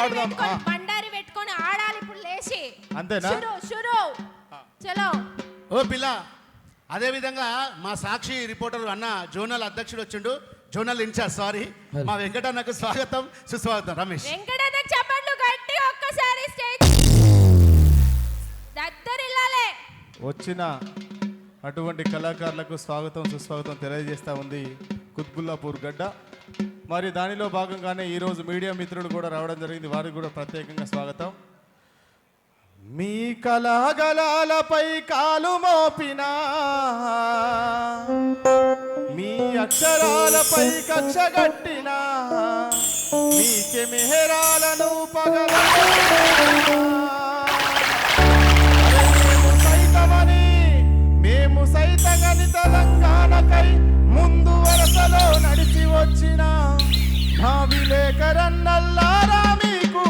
పాడుదాం. బండారి పెట్టుకొని ఆడాలి ఇప్పుడు లేచి. అంతేనా? షురు చలో. ఓ పిల్ల, అదే విధంగా మా సాక్షి రిపోర్టర్ అన్న జోనల్ అధ్యక్షుడు వచ్చిండు, జోనల్ ఇన్ఛార్జ్ సారీ, మా వెంకటన్నకు స్వాగతం సుస్వాగతం. రమేష్ వెంకటన్న చెప్పండి గట్టి ఒక్కసారి స్టేజ్ దద్దరిల్లాలే. వచ్చిన అటువంటి కళాకారులకు స్వాగతం సుస్వాగతం తెలియజేస్తూ ఉంది కుత్బుల్లాపూర్ గడ్డ. మరి దానిలో భాగంగానే ఈరోజు మీడియా మిత్రులు కూడా రావడం జరిగింది, వారికి కూడా ప్రత్యేకంగా స్వాగతం. మీ కళాగలాలపై కాలు మోపినా, మీ అక్షరాలపై కక్షగట్టినా, మీకే మెహరాలను పగల మేము సైతంగని తెలంగాణకై ముందు వరసలో నడిచి వచ్చిన మా విలేకరన్నల్లారా మీకు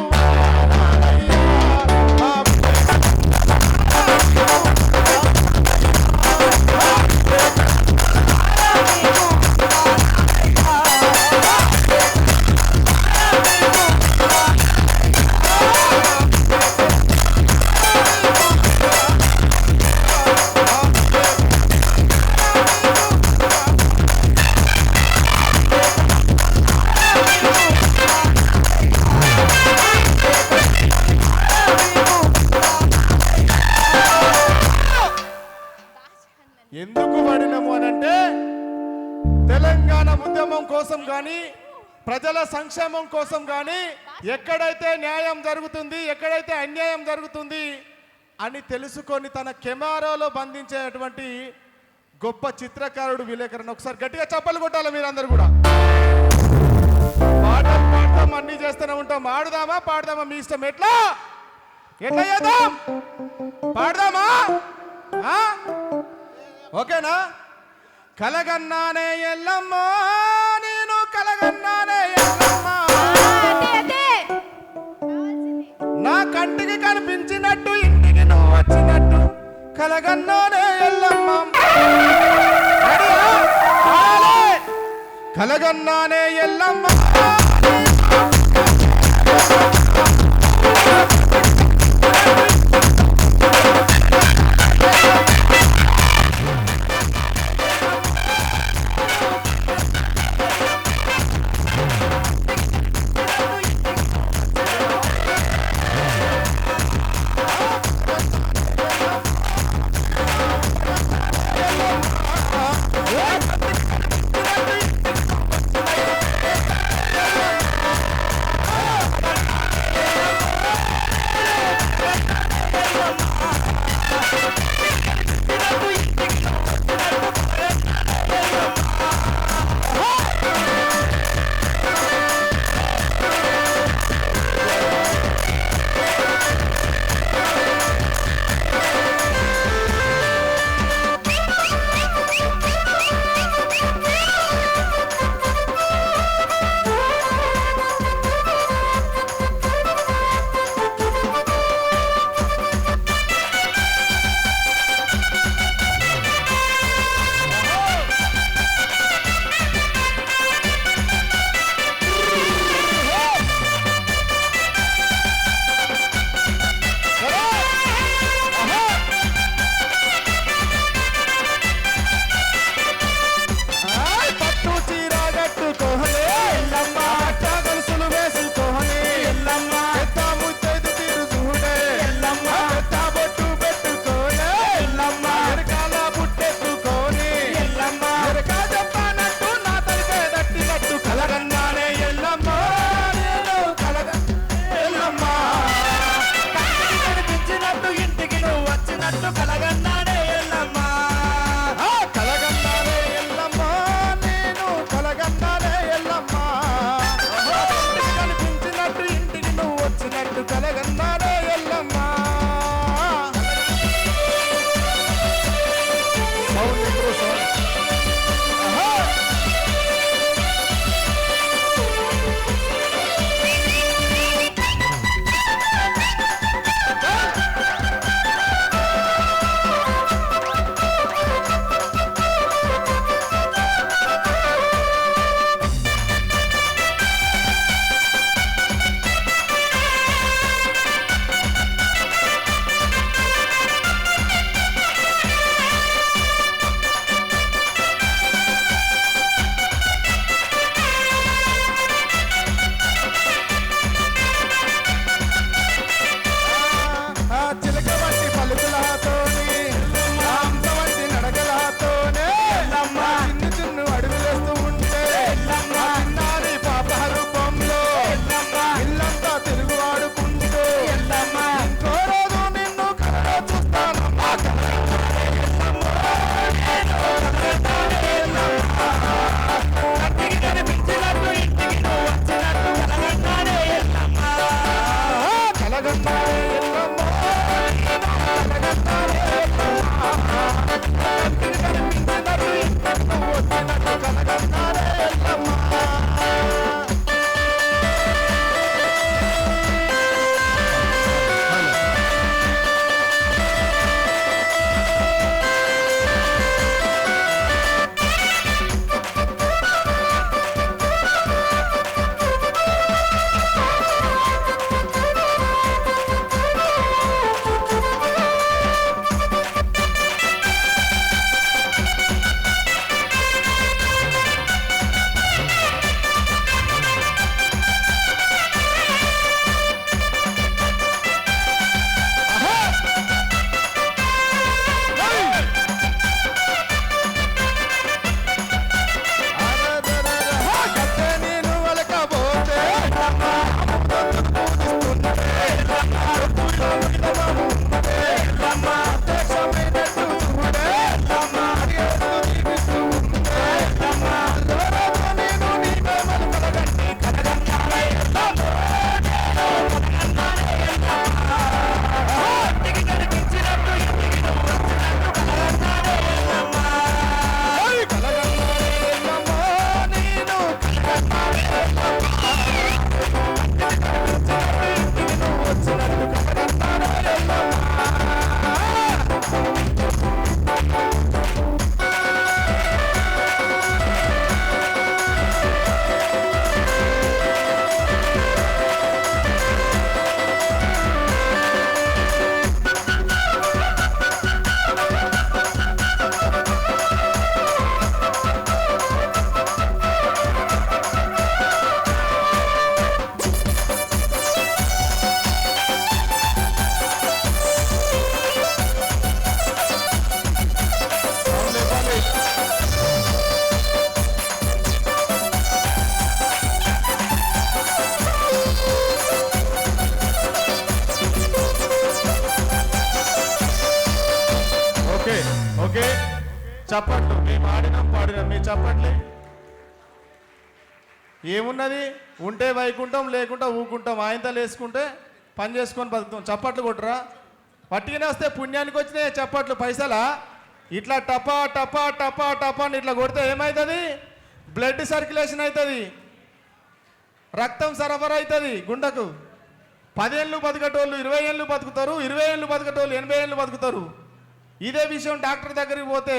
ఎందుకు పడినము అనంటే తెలంగాణ ఉద్యమం కోసం కానీ ప్రజల సంక్షేమం కోసం కానీ ఎక్కడైతే న్యాయం జరుగుతుంది, ఎక్కడైతే అన్యాయం జరుగుతుంది అని తెలుసుకొని తన కెమెరాలో బంధించేటువంటి గొప్ప చిత్రకారుడు విలేకరణ. ఒకసారి గట్టిగా చప్పలు కొట్టాలి మీరందరూ కూడా. పాటలు పాడతాం, అన్ని చేస్తూనే ఉంటాం. ఆడుదామా పాడదామా మీ ఇష్టం. ఎట్లా చేద్దాం? పాడదామా? ఓకేనా? కలగన్నానే ఎల్లమ్మ, నేను కలగన్నానే ఎల్లమ్మ, నా కంటికి కనిపించినట్టు ఇంటికి నువ్వు వచ్చినట్టు కలగన్నానే ఎల్లమ్మ. కలగన్నానే ఎల్లమ్మ కలగన్నారే ఎల్లమ్మ కలగన్నారే కంటికి కనిపించినట్టు ఇంతకు వచ్చినట్టు కలగన్నారే ఎల్లమ్మ ఓకే చప్పట్లు మేము ఆడినాం పాడినాం మీ చప్పట్లే ఏమున్నది ఉంటే వైకుంటాం లేకుంటే ఊకుంటాం ఆయంతలు వేసుకుంటే పని చేసుకొని బతుకుతాం చప్పట్లు కొట్టరా పట్టుకునే వస్తే పుణ్యానికి వచ్చినాయి చప్పట్లు పైసలా ఇట్లా టపా టపా టపా టపా అని ఇట్లా కొడితే ఏమవుతుంది బ్లడ్ సర్క్యులేషన్ అవుతుంది రక్తం సరఫరా అవుతుంది గుండెకు 10 ఏళ్ళు బతికేటోళ్ళు 20 ఏళ్ళు బతుకుతారు 20 ఏళ్ళు బతికేటోళ్ళు 80 ఏళ్ళు బతుకుతారు ఇదే విషయం డాక్టర్ దగ్గరికి పోతే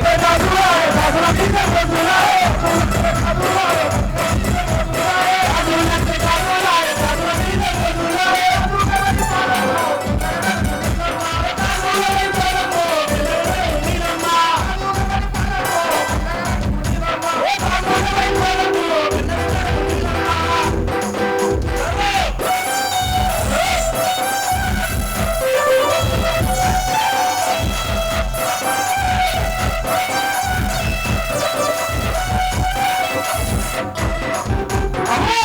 అమ్మా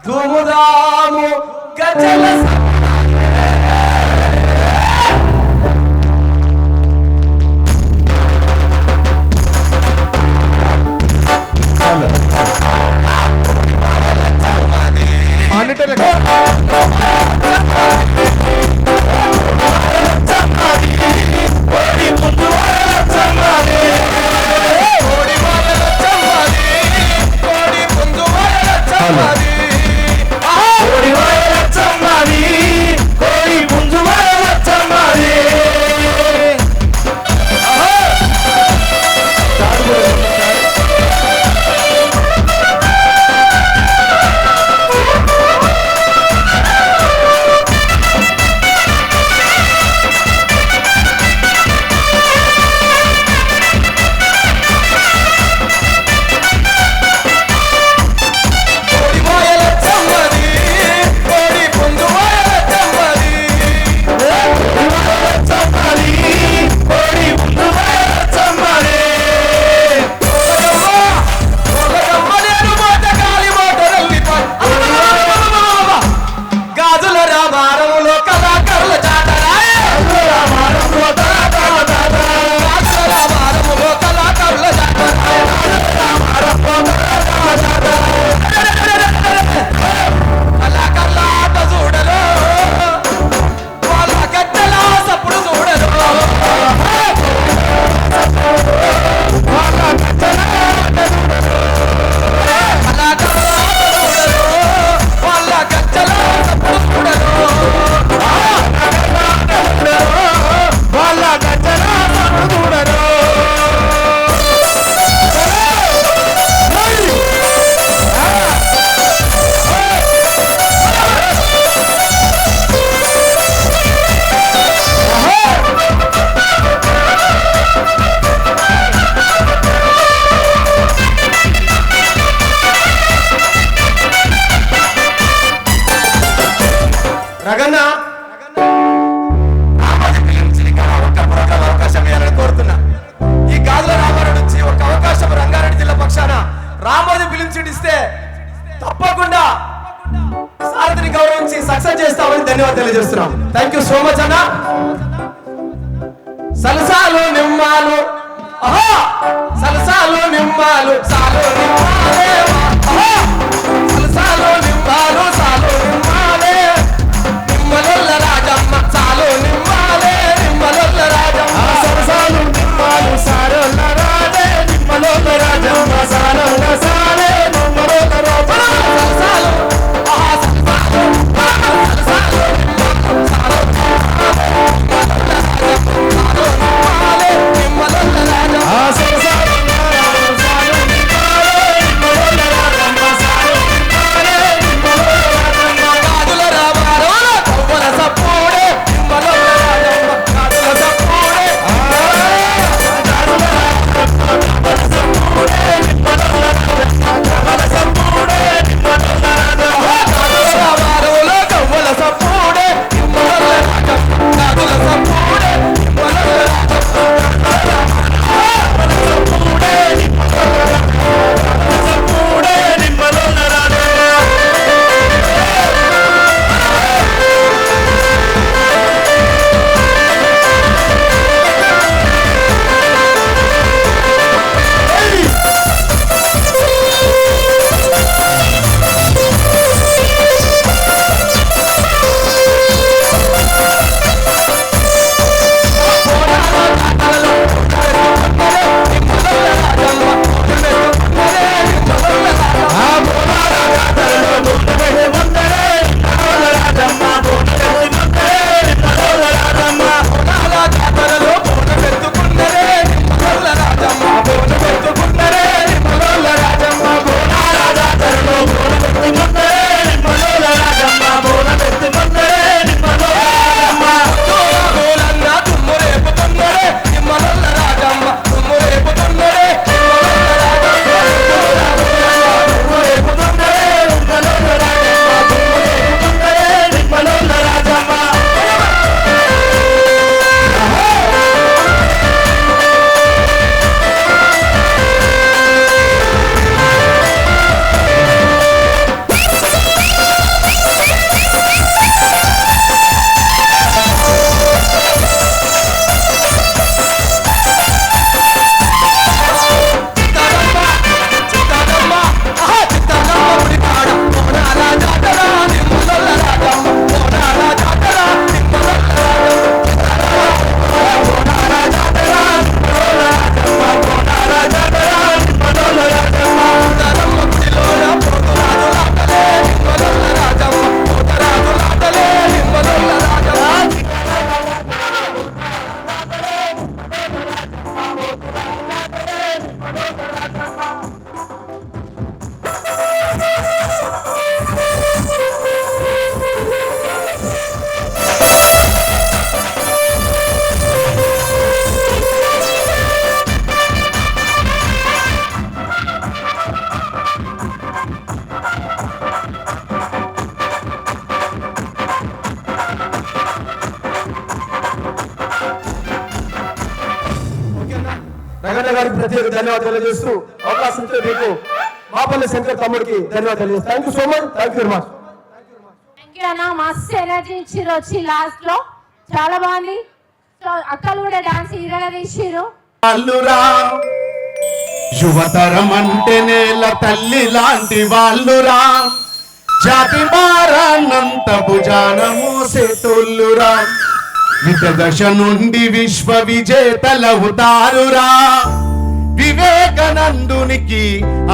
ధూముదాము గజల రగన్న అవకాశం ఇవ్వాలని కోరుతున్నా. ఈ గాజుల రామారావు నుంచి ఒక అవకాశం రంగారెడ్డి జిల్లా పక్షాన రామోజీ ఫిలిం సిటీ ఇస్తే తప్పకుండా సారథిని గౌరవించి సక్సెస్ చేస్తామని ధన్యవాదాలు తెలియజేస్తున్నాం. థ్యాంక్ యూ సో మచ్ అన్న. సలసాలు నిమ్మాలు సలసాలు నిమ్మాలు సాలు నిమ్మాలే సలసాలు నిమ్మాలు సాలు నిమ్మాలే నిమ్మలొల్ల రాజమ్మ సాలు నిమ్మాలే నిమ్మలొల్ల రాజమ్మ సలసాలు నిమ్మాలు సారొల్ల రాజే నిమ్మలొల్ల రాజమ్మ సారొల్ల సారే నిమ్మలొల్ల రాజమ్మ సలసాలు సలసాలు సలసాలు నిమ్మాలు సారొల్ల నిమ్మలొల్ల రాజమ్మ ప్రత్యేక ధన్యవాదాలు తెలియజేస్తూ అవకాశం ఇచ్చే మీకు మాపల్లి శంకర్ తమ్ముడికి ధన్యవాదాలు తెలియజేస్తాను. Thank you so much. Thank you very much. Thank you అన్న, మస్తు ఎనర్జీ ఇచ్చిర్రు వచ్చి లాస్ట్ లో, చాలా బాగుంది. సో అక్కలు కూడా డాన్స్ ఇరగా తీసిర్రు. వాళ్ళురా యువతరం అంటే నేల తల్లి లాంటి వాళ్ళురా, జాతి మారాన్నంత భుజాన మోసేటోళ్ళురా, విద్య దశ నుండి విశ్వ విజేతలవుతారురా, వివేకానందునికి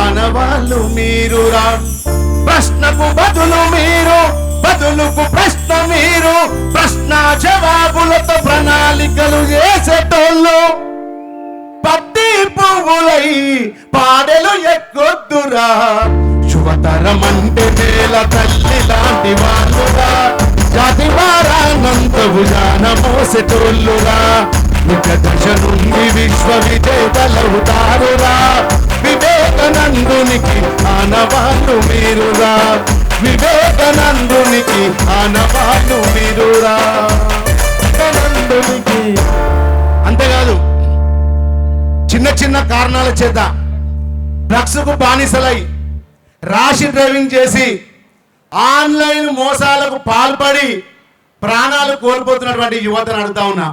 అనవాళ్ళు మీరురా. ప్రశ్నకు బదులు మీరు, బదులుకు ప్రశ్న మీరు, ప్రశ్న జవాబులతో ప్రణాళికలు చేసేటోళ్ళు, పత్తి పువ్వులై పాడెలు ఎక్కొద్దురా. యువతరం అంటే నేల తల్లి లాంటి వాళ్ళురా, జాతి వారానంత భుజాన మోసేటోళ్ళురా, విద్య దశ నుండి విశ్వ విజేతలవుతారురా, వివేకానందునికి ఆనవాళ్ళు మీరురా, వివేకానందునికి ఆనవాళ్ళు మీరురా. వివేకానందునికి అంతేకాదు, చిన్న చిన్న కారణాల చేత డ్రగ్స్ కు బానిసలై రాషి డ్రైవింగ్ చేసి ఆన్లైన్ మోసాలకు పాల్పడి ప్రాణాలు కోల్పోతున్నటువంటి యువతను అడుగుతా ఉన్నా,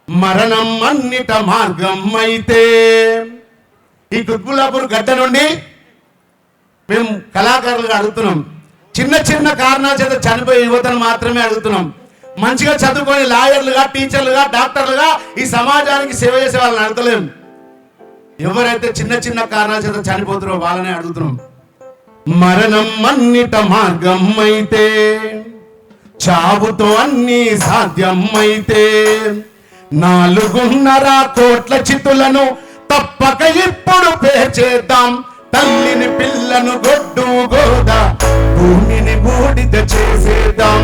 మరణం అన్నిట మార్గం అయితే, ఈ కుత్బుల్లాపూర్ గడ్డ నుండి మేము కళాకారులుగా అడుగుతున్నాం, చిన్న చిన్న కారణాల చేత చనిపోయే యువతను మాత్రమే అడుగుతున్నాం. మంచిగా చదువుకొని లాయర్లుగా, టీచర్లుగా, డాక్టర్లుగా ఈ సమాజానికి సేవ చేసే వాళ్ళని అడగలేం. ఎవరైతే చిన్న చిన్న కారణాల చేత చనిపోతారో వాళ్ళనే అడుగుతున్నాం. మరణం అన్నిట మార్గం అయితే, చావుతో అన్ని సాధ్యం అయితే, 4.5 కోట్ల చితులను తప్పక ఇప్పుడు పేర్చేద్దాం. తల్లిని పిల్లను గొడ్డు గోద, భూమిని బూడిద చేసేద్దాం.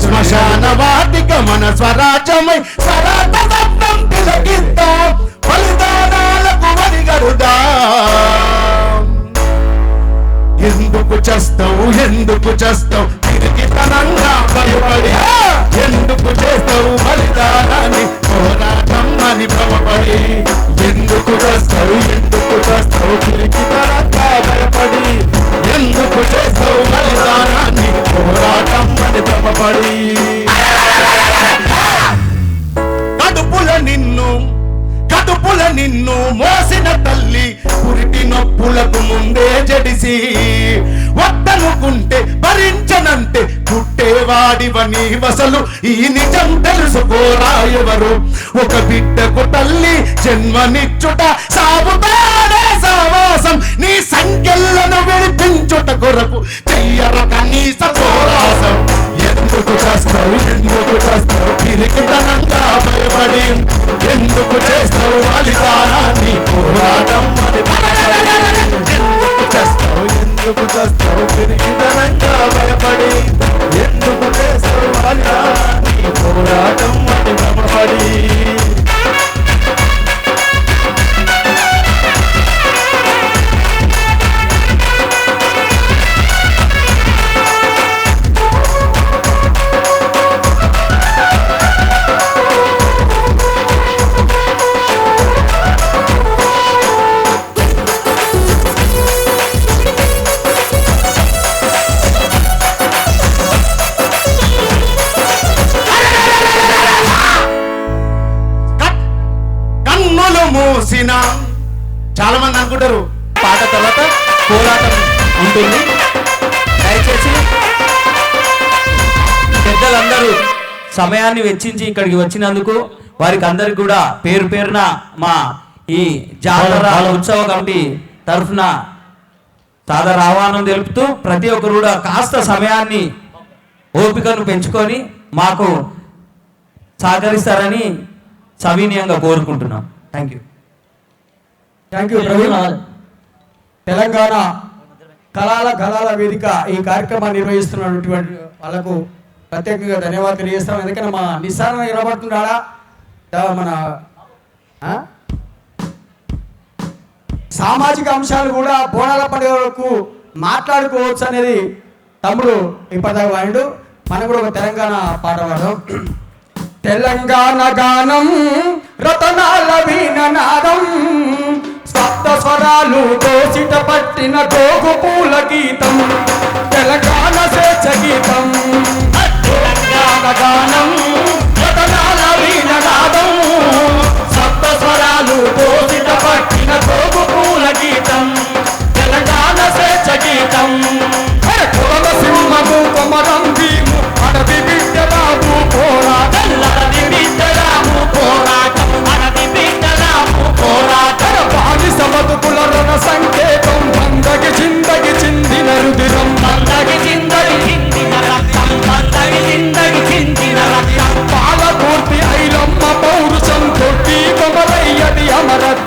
శ్మశాన వాటిక మన స్వరాజ్యమై స్వరాట శబ్దం తిలకిద్దాం. బలిదానాలకు వరిగరుదాం. ఎందుకు చేస్తావు, ఎందుకు చేస్తావు తిరిగితనంగా భయపడి, ఎందుకు చేస్తావు బలిదానాన్ని పోరాటం అని భ్రమపడి, ఎందుకు చేస్తావు, ఎందుకు చేస్తావు తిరిగితనంగా భయపడి, ఎందుకు చేస్తావు బలిదానాన్ని పోరాటం అని భ్రమపడి. కడుపుల నిన్ను మోసిన తల్లి పురిటి నొప్పులకు ముందే జడిసి, వద్దనుకుంటే భరించనంటే పుట్టేవాడివని వసలు ఈ నిజం తెలుసుకోరా ఎవరు. ఒక బిడ్డకు తల్లి జన్మనిచ్చుట సాగుతాడే సావాసం, నీ సంఖ్యలను విడిపించుట కొరకు చెయ్యర కనీస పోరాసం. ఎందుకు చేస్తావు, ఎందుకు చేస్తావు పిరికితనంగా భయపడి, ఎందుకు చేస్తావు బలిదానాన్ని పోరాటం అని భయపడి, ఎందుకు చేస్తావు, ఎందుకు చేస్తావు పిరికితనంగా భయపడి, ఎందుకు చేస్తావు బలిదానాన్ని పోరాటం అని భయపడి. చాలా మంది అనుకుంటారు పాట తర్వాత కోలాటం ఉంటుంది. దయచేసి పెద్దలందరూ సమయాన్ని వెచ్చించి ఇక్కడికి వచ్చినందుకు వారికి అందరికి కూడా పేరు పేరున మా ఈ జాతర ఉత్సవ కమిటీ తరఫున సాదర ఆహ్వానం తెలుపుతూ ప్రతి ఒక్కరు కూడా కాస్త సమయాన్ని ఓపికను పెంచుకొని మాకు సహకరిస్తారని సవినయంగా కోరుకుంటున్నాం. Thank you. Thank you Praveen. Telangana కళాల వేదిక ఈ కార్యక్రమాన్ని నిర్వహిస్తున్నటువంటి వాళ్ళకు ప్రత్యేకంగా ధన్యవాదాలు తెలియజేస్తాం. ఎందుకంటే మా నిస్సారం నిలబడుతున్నాడా మన సామాజిక అంశాలు కూడా బోనాల పండుగలకు మాట్లాడుకోవచ్చు అనేది తమ్ముడు ఇప్పటిదాకా వాడు. మనం కూడా ఒక తెలంగాణ పాట పాడదాం. తెలంగాణ గానం రతనాల వీణనాదం సప్త స్వరాలు దోసిట పట్టిన గోగు పూల గీతం తెలంగాణ స్వేచ్ఛ గీతం తెలంగాణ గానం రతనాల వీణనాదం సప్త స్వరాలు దోసిట పట్టిన గోగు పూల గీతం తెలంగాణ స్వేచ్ఛ గీతం సింహము కొమరం భీము అడవి బిడ్డరాము పోరాటం అడవి బిడ్డరాము పోరాటం అడవి బిడ్డరాము పోరాటం బానిస బతుకుల రణ సంకేతం బందగి చిందగి చిందిన రుదిరం బందగి చిందగి చిందిన రక్తం బందగి చిందగి చిందిన రక్తం పాలపూర్తి ఐలమ్మ పౌరుషం తొట్టి కొమరయ్యది అమరత్వం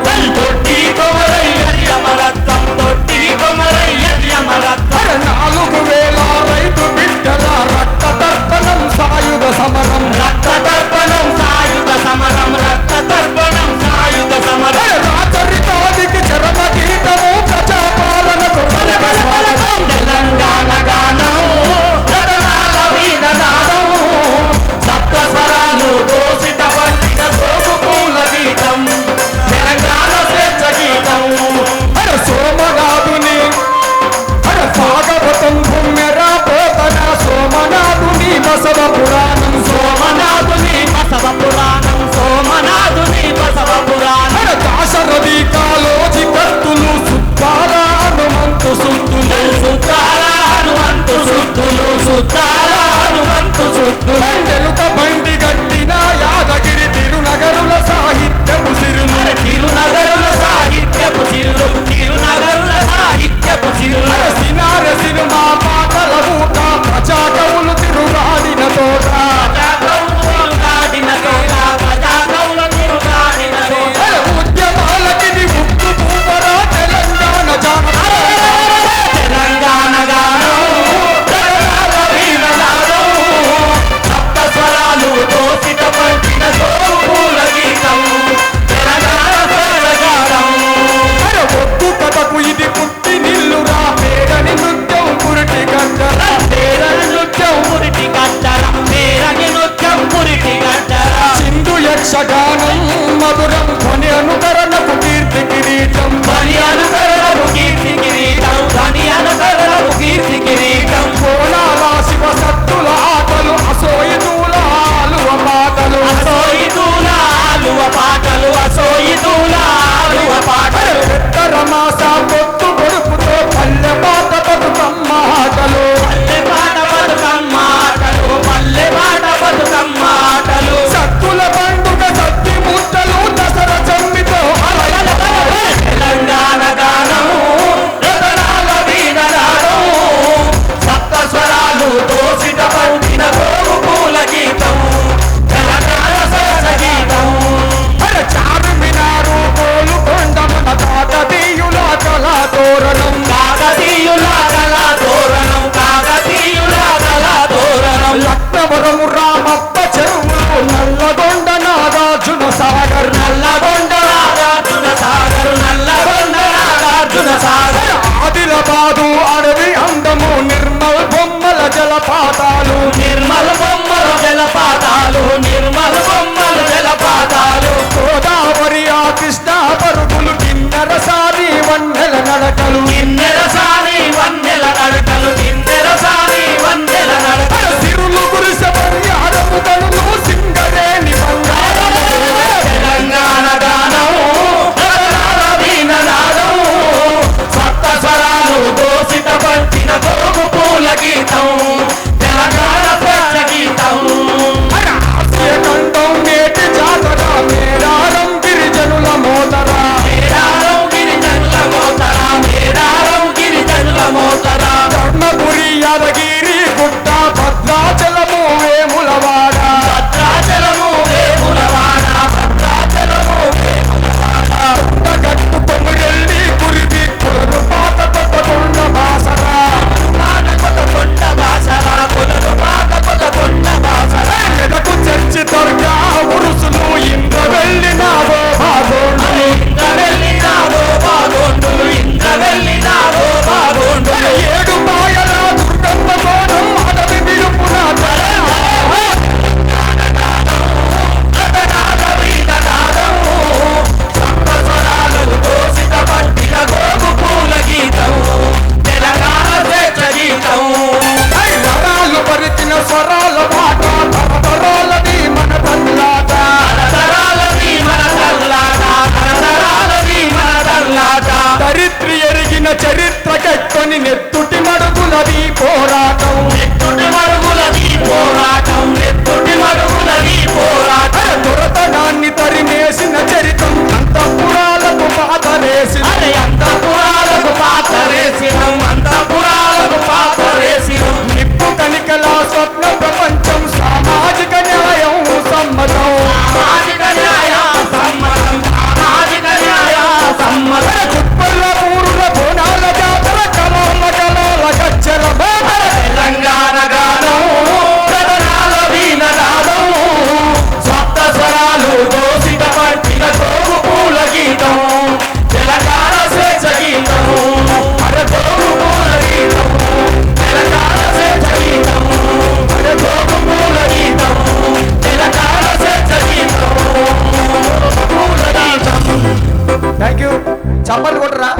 చప్పట్లు కొట్టరా.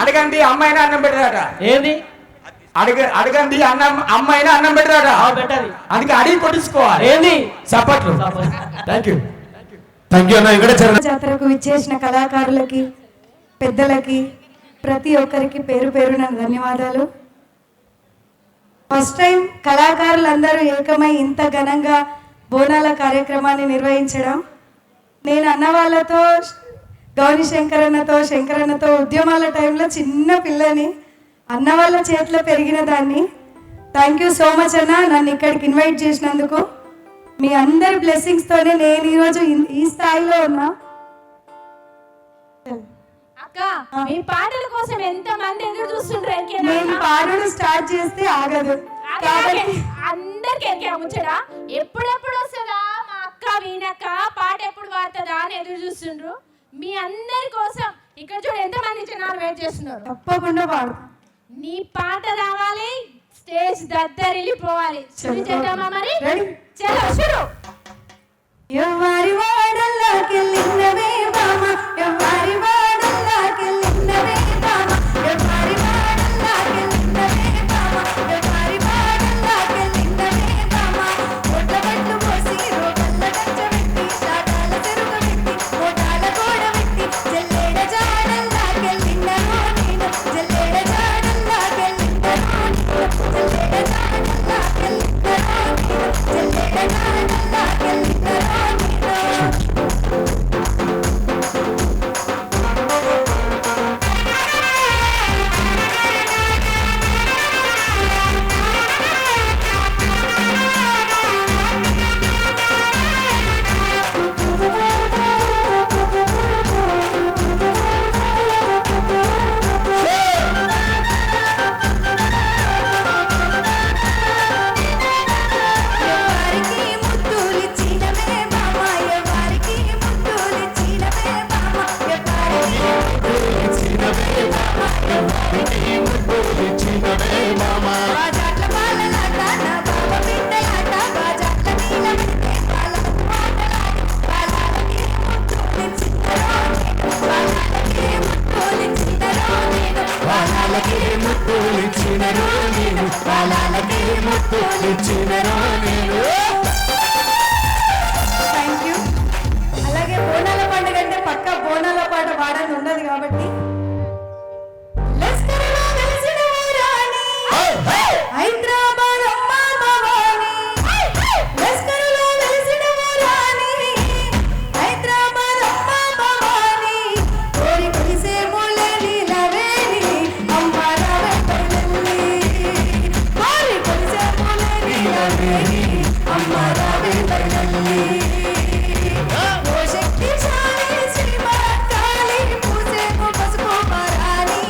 అడగండి అమ్మాయినా అన్నం పెట్టరాట. ఏంది అడగండి అమ్మాయినా అన్నం పెట్టరాట. పెట్టాలి. అందుకే అడిగి కొట్టించుకోవాలి. ఏంది చప్పట్లు. Thank you. థ్యాంక్ యూ అన్న. ఇక్కడ జాతరకు విచ్చేసిన కళాకారులకి, పెద్దలకి, ప్రతి ఒక్కరికి పేరు పేరున ధన్యవాదాలు. ఫస్ట్ టైం కళాకారులందరూ ఏకమై ఇంత ఘనంగా బోనాల కార్యక్రమాన్ని నిర్వహించడం. నేను అన్న వాళ్ళతో, గౌరీ శంకరన్నతో ఉద్యమాల టైంలో చిన్న పిల్లని అన్న వాళ్ళ చేతిలో పెరిగిన దాన్ని. థ్యాంక్ యూ సో మచ్ అన్న, నన్ను ఇక్కడికి ఇన్వైట్ చేసినందుకు. మీ అందరి బ్లెస్సింగ్స్తోనే నేను ఈరోజు ఈ స్థాయిలో ఉన్నా. అక్క మీ పాటల కోసం ఎంత మంది ఎదురు చూస్తుంటారు. నేను పాడడం స్టార్ట్ చేస్తే ఆగదు కాబట్టి అందరికి ఎరికే ముచ్చడా ఎప్పుడెప్పుడు వస్తుందా మా అక్క వీణక్క పాట ఎప్పుడు పాడుతుందా అని ఎదురు చూస్తుండ్రు. మీ అందరి కోసం ఇక్కడ చూడు ఎంత మంది జనాలు వెయిట్ చేస్తున్నారు. తప్పకుండా పాడు. నీ పాట రావాలి, స్టేజ్ దద్దరిల్లిపోవాలి. శురు చేద్దామా మరి? చలో శురు. ఎవరి వాడల్లాకెళ్ళినవే బామ, ఎవరి వాడల్లాకెళ్ళినవే బామ, ఎవరి వాడల్లాకెళ్ళినవే బామ, ఎవరి వాడల్లాకెళ్ళినవే బామ. ఒట్ల పట్టు పోసి రోగల్ల గంజ పెట్టి, శాటాల చెరుక పెట్టి, ఓటాల గోడ పెట్టి, జల్లేడ జాడల్లాకెళ్ళినరో నేను, జల్లేడ జాడల్లాకెళ్ళినరో నేను, జల్లేడ జాడల్లాకెళ్ళినరో నేను, జల్లేడ జాడల్లాకెళ్ళినరో థ్యాంక్ యూ. అలాగే బోనాల పండుగ అంటే పక్క బోనాల పాట పాడని ఉండదు కాబట్టి లస్కరులో వెలిసిన రాణి, హైదరాబాద్ అమ్మ భవాని. లస్కరులో వెలిసిన రాణి, హైదరాబాద్ అమ్మ భవాని. కోరి కొలిసే మూలే నీలవేణి, అమ్మ రావే పైనల్లి. కోరి కొలిసే మూలే నీలవేణి, అమ్మ రావే పైనల్లి. ఓ శక్తిశాలి శ్రీమత్కాళి, పూసేకు పసుపు పరాణి.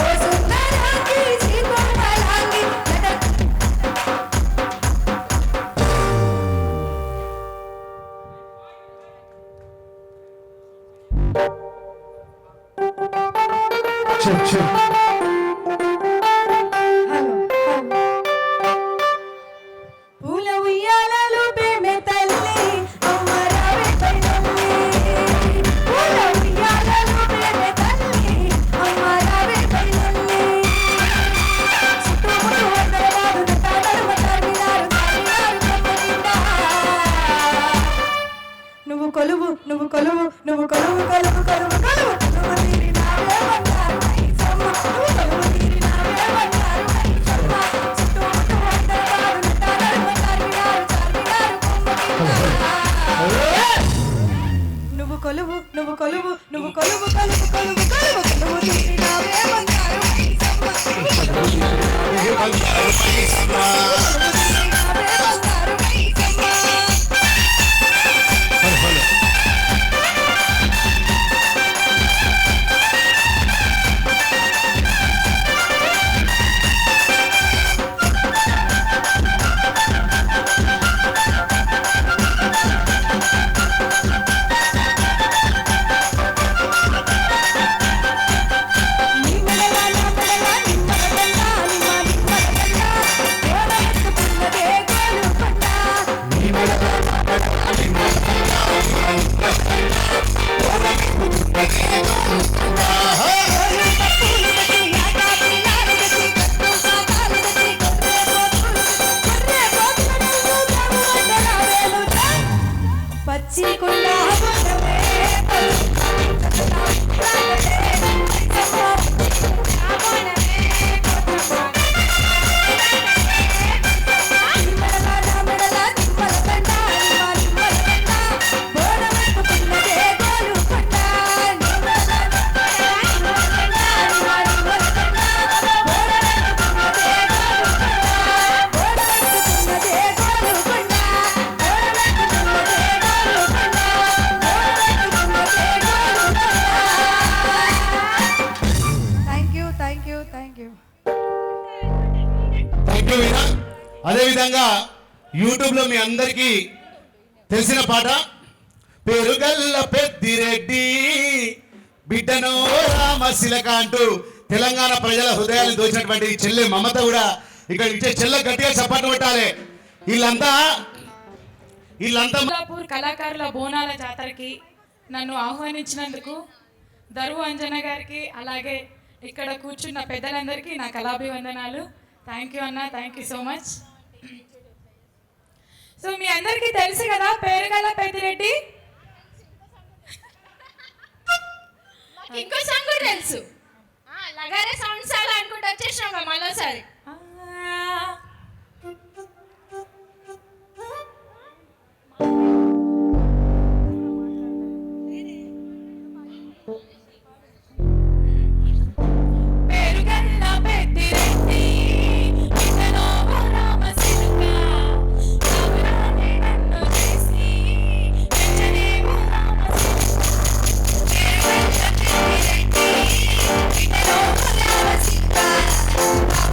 ఓ సుందరాంగి శ్రీకోమలాంగి, పూల ఉయ్యాలలు పేమె తల్లి, అమ్మ రావే పైనల్లి. పూల ఉయ్యాలలు పేమె తల్లి, అమ్మ రావే పైనల్లి. చుట్టుముట్టు వందలవారు నటాడరు తరిమినారు, తరిమినారు కొమ్మలిండా. నువ్వు కొలువు, నువ్వు కొలువు, నువ్వు కొలువు, కొలువు, కొలువు, కొలువు. నువ్వు తీరినావే బంగారు మైసమ్మ, నువ్వు కొలువు తీరినావే బంగారు మైసమ్మ. చుట్టుముట్టు వందలవారు నటాడరు తరిమినారు, తరిమినారు కొమ్మలిండా. నువ్వు కొలువు, నువ్వు కొలువు, నువ్వు కొలువు, కొలువు, కొలువు, కొలువు. నువ్వు తీరినావే బంగారు మైసమ్మ, నువ్వు కొలువు తీరినావే బంగారు మైసమ్మ. నువ్వు తీరినావే బంగారు మైసమ్మ. నిమ్మల నిమ్మల నిమ్మల నిమ్మల నిమ్మల నిమ్మల అదేవిధంగా యూట్యూబ్లో మీ అందరికీ తెలిసిన పాట పెరుగల్ల పెద్దిరెడ్డి బిడ్డనో రామశిలక అంటూ తెలంగాణ ప్రజల హృదయాలు దోచినటువంటి చెల్లె మమత కూడా ఇక్కడ ఇచ్చే చెల్లె గట్టిగా చప్పట్లు కొట్టాలి. వీళ్ళంతా కొల్లాపూర్ కళాకారుల బోనాల జాతరకి నన్ను ఆహ్వానించినందుకు దరువు అంజన గారికి అలాగే ఇక్కడ కూర్చున్న పెద్దలందరికీ నా కళాభివందనాలు. థ్యాంక్ యూ అన్న, thank you so much. So మీ అందరికీ తెలుసు కదా పేరుగల్ల పెద్దిరెడ్డి. ఇంకో సాంగ్ కూడా తెలుసు, లగారే సౌండ్స్ అలా అనుకుంటూ వచ్చేసినాం మళ్ళీసారి.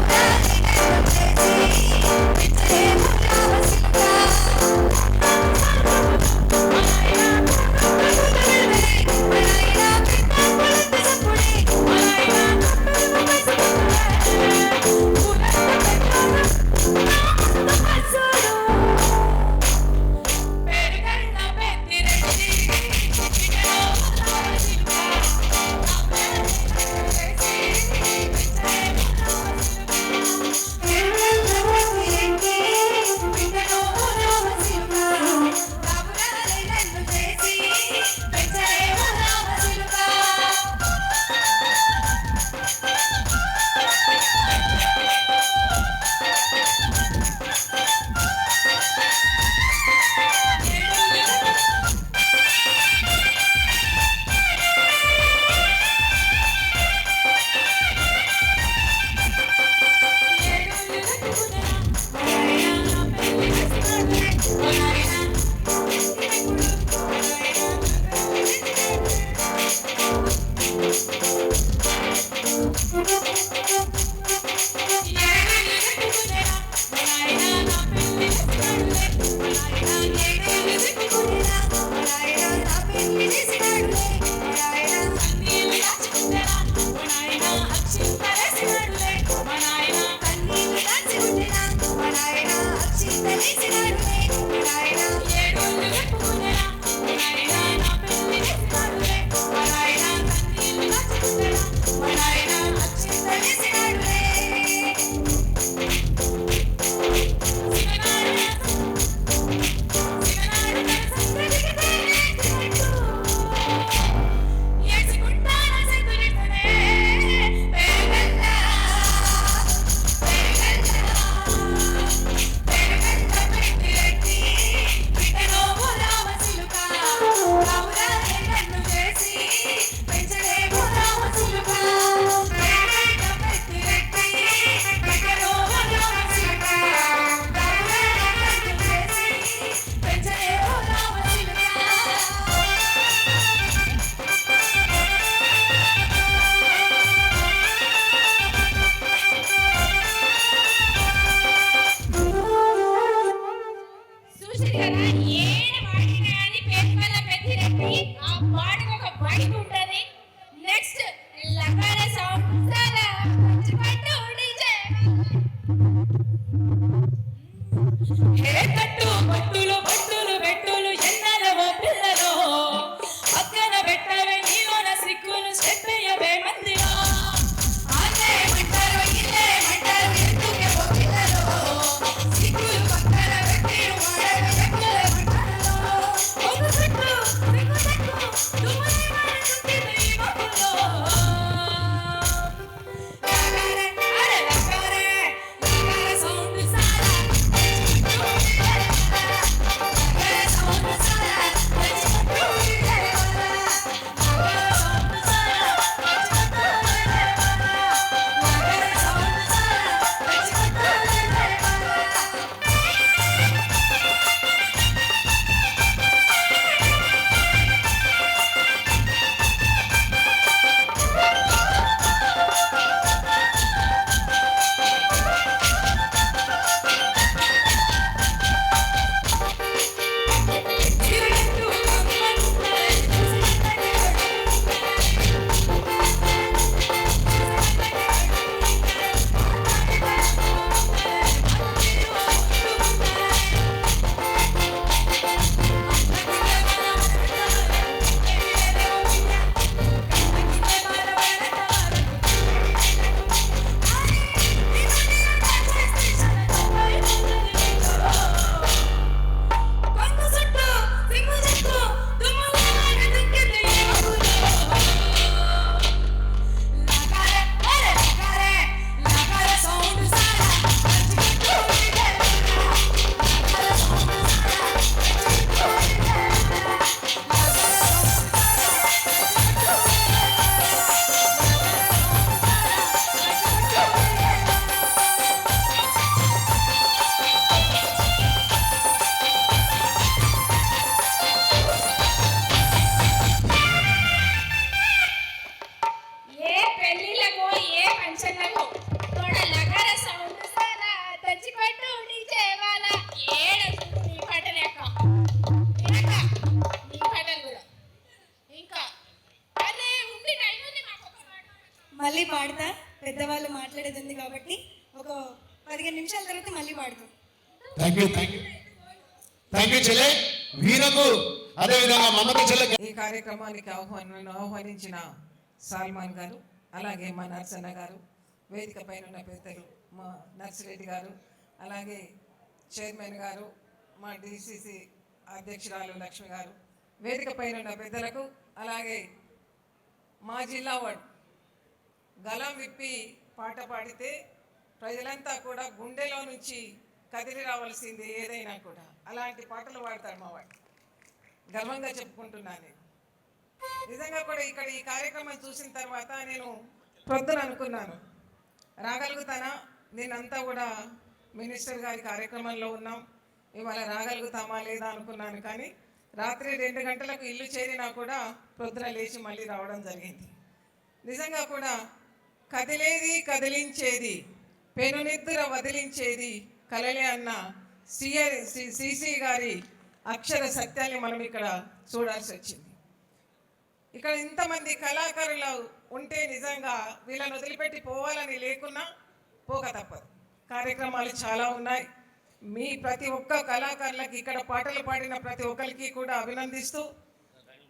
Bye. మళ్ళీ పాడతా, పెద్దవాళ్ళు మాట్లాడేది ఉంది కాబట్టి ఒక 15 నిమిషాల తర్వాత మళ్ళీ పాడతాం. థ్యాంక్ యూ చెల్లె వీరకు అదేవిధంగా మమత చెల్లె. ఈ కార్యక్రమానికి ఆహ్వానించిన సాల్మాన్ గారు, అలాగే మా నర్సన్న గారు, వేదిక పైన ఉన్న పెద్దలు మా నర్సిరెడ్డి గారు, అలాగే చైర్మన్ గారు, మా డిసిసి అధ్యక్షురాలు లక్ష్మి గారు, వేదిక పైన ఉన్న పెద్దలకు, అలాగే మా జిల్లా వాడు గలం విప్పి పాట పాడితే ప్రజలంతా కూడా గుండెలో నుంచి కదిలి రావాల్సింది ఏదైనా కూడా. అలాంటి పాటలు పాడతారు మా వాడు. గర్వంగా చెప్పుకుంటున్నాను నేను. నిజంగా కూడా ఇక్కడ ఈ కార్యక్రమం చూసిన తర్వాత నేను ప్రొద్దున అనుకున్నాను, రాగలుగుతానా, నేనంతా కూడా మినిస్టర్ గారి కార్యక్రమంలో ఉన్నాం, ఇవాళ రాగలుగుతామా లేదా అనుకున్నాను. కానీ రాత్రి 2 గంటలకు ఇల్లు చేరినా కూడా ప్రొద్దున లేచి మళ్ళీ రావడం జరిగింది. నిజంగా కూడా కదిలేది కదిలించేది, పెనునిద్ర వదిలించేది కలలే అన్న సిసి గారి అక్షర సత్యాన్ని మనం ఇక్కడ చూడాల్సి వచ్చింది. ఇక్కడ ఇంతమంది కళాకారులు ఉంటే నిజంగా వీళ్ళని వదిలిపెట్టి పోవాలని లేకున్నా పోక తప్పదు. కార్యక్రమాలు చాలా ఉన్నాయి. మీ ప్రతి ఒక్క కళాకారులకి, ఇక్కడ పాటలు పాడిన ప్రతి ఒక్కరికి కూడా అభినందిస్తూ,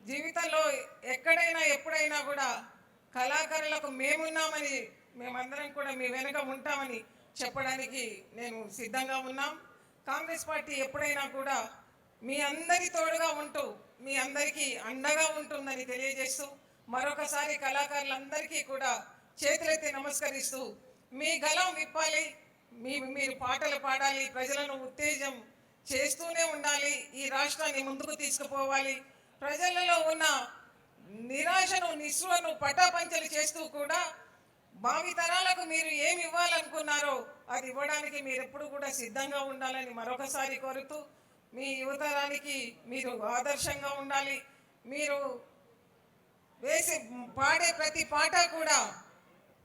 జీవితంలో ఎక్కడైనా ఎప్పుడైనా కూడా కళాకారులకు మేమున్నామని, మేమందరం కూడా మీ వెనుక ఉంటామని చెప్పడానికి నేను సిద్ధంగా ఉన్నాం. కాంగ్రెస్ పార్టీ ఎప్పుడైనా కూడా మీ అందరి తోడుగా ఉంటూ మీ అందరికీ అండగా ఉంటుందని తెలియజేస్తూ, మరొకసారి కళాకారులందరికీ కూడా చేతులెత్తి నమస్కరిస్తూ, మీ గలం విప్పాలి, మీరు పాటలు పాడాలి, ప్రజలను ఉత్తేజం చేస్తూనే ఉండాలి, ఈ రాష్ట్రాన్ని ముందుకు తీసుకుపోవాలి, ప్రజలలో ఉన్న నిరాశను నిస్సులను పటాపంచలు చేస్తూ కూడా భావితరాలకు మీరు ఏమి ఇవ్వాలనుకున్నారో అది ఇవ్వడానికి మీరు ఎప్పుడు కూడా సిద్ధంగా ఉండాలని మరొకసారి కోరుతూ, మీ యువతరానికి మీరు ఆదర్శంగా ఉండాలి. మీరు పాడే ప్రతి పాట కూడా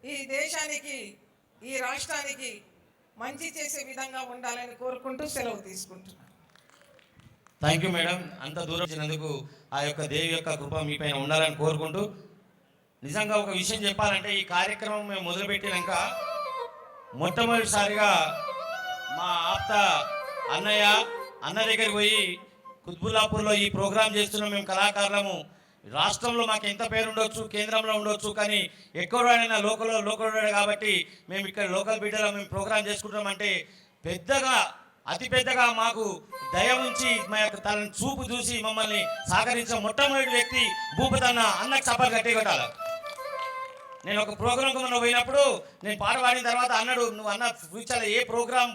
ఈ దేశానికి, ఈ రాష్ట్రానికి మంచి చేసే విధంగా ఉండాలని కోరుకుంటూ సెలవు తీసుకుంటున్నాను. Thank you madam. అంత దూరం వచ్చినందుకు ఆ యొక్క దేవి యొక్క కృప మీ పైన ఉండాలని కోరుకుంటూ, నిజంగా ఒక విషయం చెప్పాలంటే, ఈ కార్యక్రమం మేము మొదలుపెట్టినాక మొట్టమొదటిసారిగా మా ఆప్త అన్న దగ్గరికి పోయి, కుత్బుల్లాపూర్లో ఈ ప్రోగ్రాం చేస్తున్నాం మేము కళాకారులము, రాష్ట్రంలో మాకు ఎంత పేరు ఉండొచ్చు, కేంద్రంలో ఉండొచ్చు, కానీ ఎక్కడైనా లోకల్ కాబట్టి మేము ఇక్కడ లోకల్ బిడ్డలో మేము ప్రోగ్రాం చేసుకుంటామంటే పెద్దగా, అతి పెద్దగా మాకు దయ ఉంచి మా యొక్క తనని చూపు చూసి మమ్మల్ని సహకరించిన మొట్టమొదటి వ్యక్తి భూపతి అన్నకు చప్పలు కట్టేయగట్టాలి. నేను ఒక ప్రోగ్రాంకి మొన్న పోయినప్పుడు నేను పాట పాడిన తర్వాత అన్నాడు, నువ్వు అన్న ఫ్యూచర్లో ఏ ప్రోగ్రాం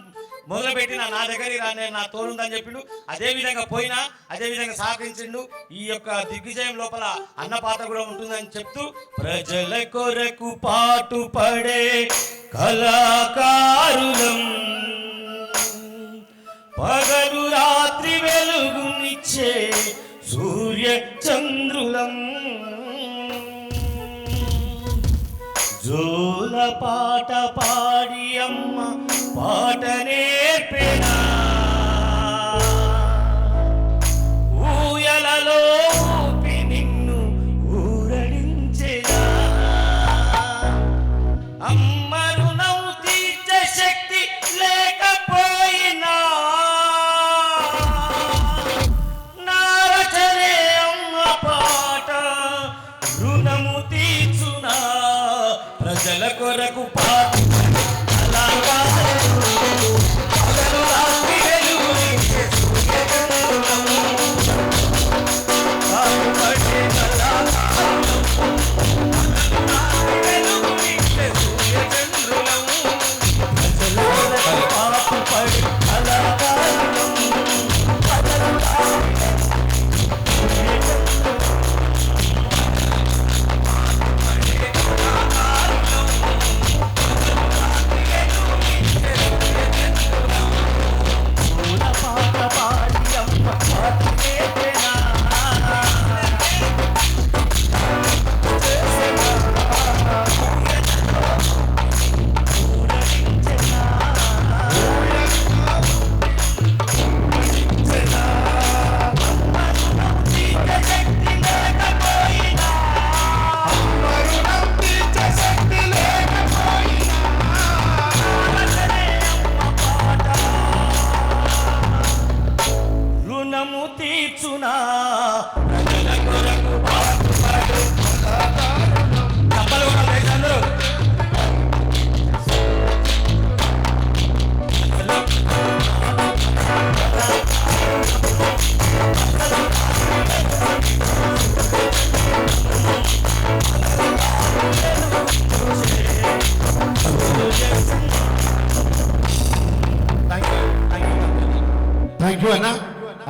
మొదలుపెట్టినా నా దగ్గరికి రా, నేను నా తోడుందని చెప్పిండు. అదేవిధంగా పోయినా అదేవిధంగా సహకరించిండు. ఈ యొక్క దిగ్విజయం లోపల అన్న పాత్ర కూడా ఉంటుందని చెప్తూ, ప్రజల కొరకు పాటు పడే కళాకారులం, పగలు రాత్రి వెలుగునిచ్చే సూర్య చంద్రులం, జోల పాట పాడి అమ్మ పాట నేర్పెనా, ఊయలలో ఊపి నిన్ను ఊరడించెనా, అమ్మ రుణం తీర్చే శక్తి లేకపోయినా నా రచనే అమ్మ పాట రుణము తీర్చునా, ప్రజల కొరకు పాట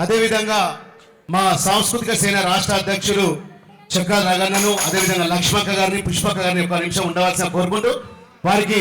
అదేవిధంగా మా సాంస్కృతిక సేన రాష్ట్ర అధ్యక్షులు చక్కా రగన్నను, అదేవిధంగా లక్ష్మక్క గారిని, పుష్పక్క గారిని ఒక నిమిషం ఉండవలసిన కోరుకుంటూ వారికి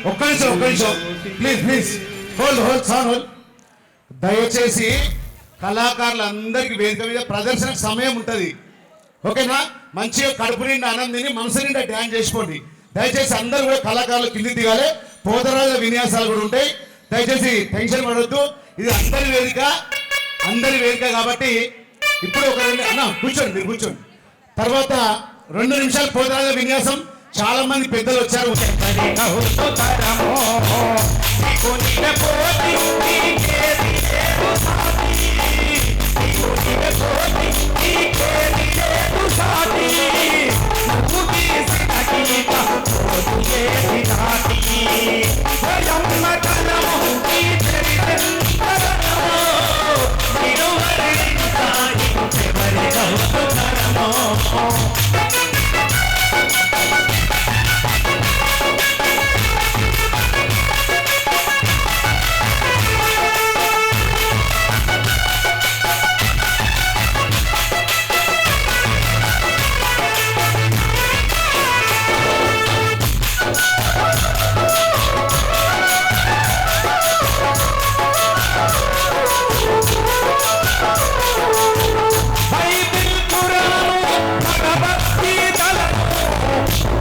ఒక్క నిమిషం ప్లీజ్ హోల్డ్. దయచేసి కళాకారులందరికీ వేదిక మీద ప్రదర్శనకు సమయం ఉంటుంది, ఓకేనా? మంచిగా కడుపు నిండా ఆనందం తిని మనసు నిండా డ్యాన్స్ చేసుకోండి. దయచేసి అందరూ కూడా కళాకారులు కింది దిగాలి. పోతరాజ విన్యాసాలు కూడా ఉంటాయి, దయచేసి టెన్షన్ పడవద్దు. ఇది అందరి వేదిక కాబట్టి ఇప్పుడు ఒక మీరు కూర్చోండి. తర్వాత 2 నిమిషాలు పోతరాజ విన్యాసం. చాలా మంది పెద్దలు వచ్చారు. సాటి ఓయమ్మ కలము నీ చరితెంతగనమో నిను వర్ణించాయి ఎవరి గౌరవమో బైబిల్ ఖురాను భగవద్గీతలను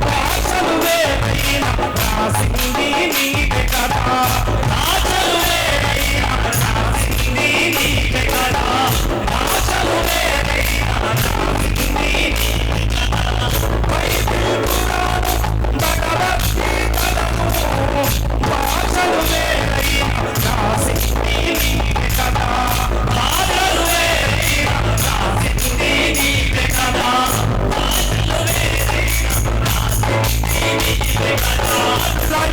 భాషలు వేరైన రాసింది నీవే కదా భాషలు వేరైన రాసింది నీవే కదా భాషలు వేరైన రాసింది నీవే కదా బైబిల్ ఖురాను భగవద్గీతలను భాషలు వేరైన రాసింది నీవే కదా భాషలు వేరైన రాసింది నీవే కదా భాషలు వేరైన రాసింది నీవే కదా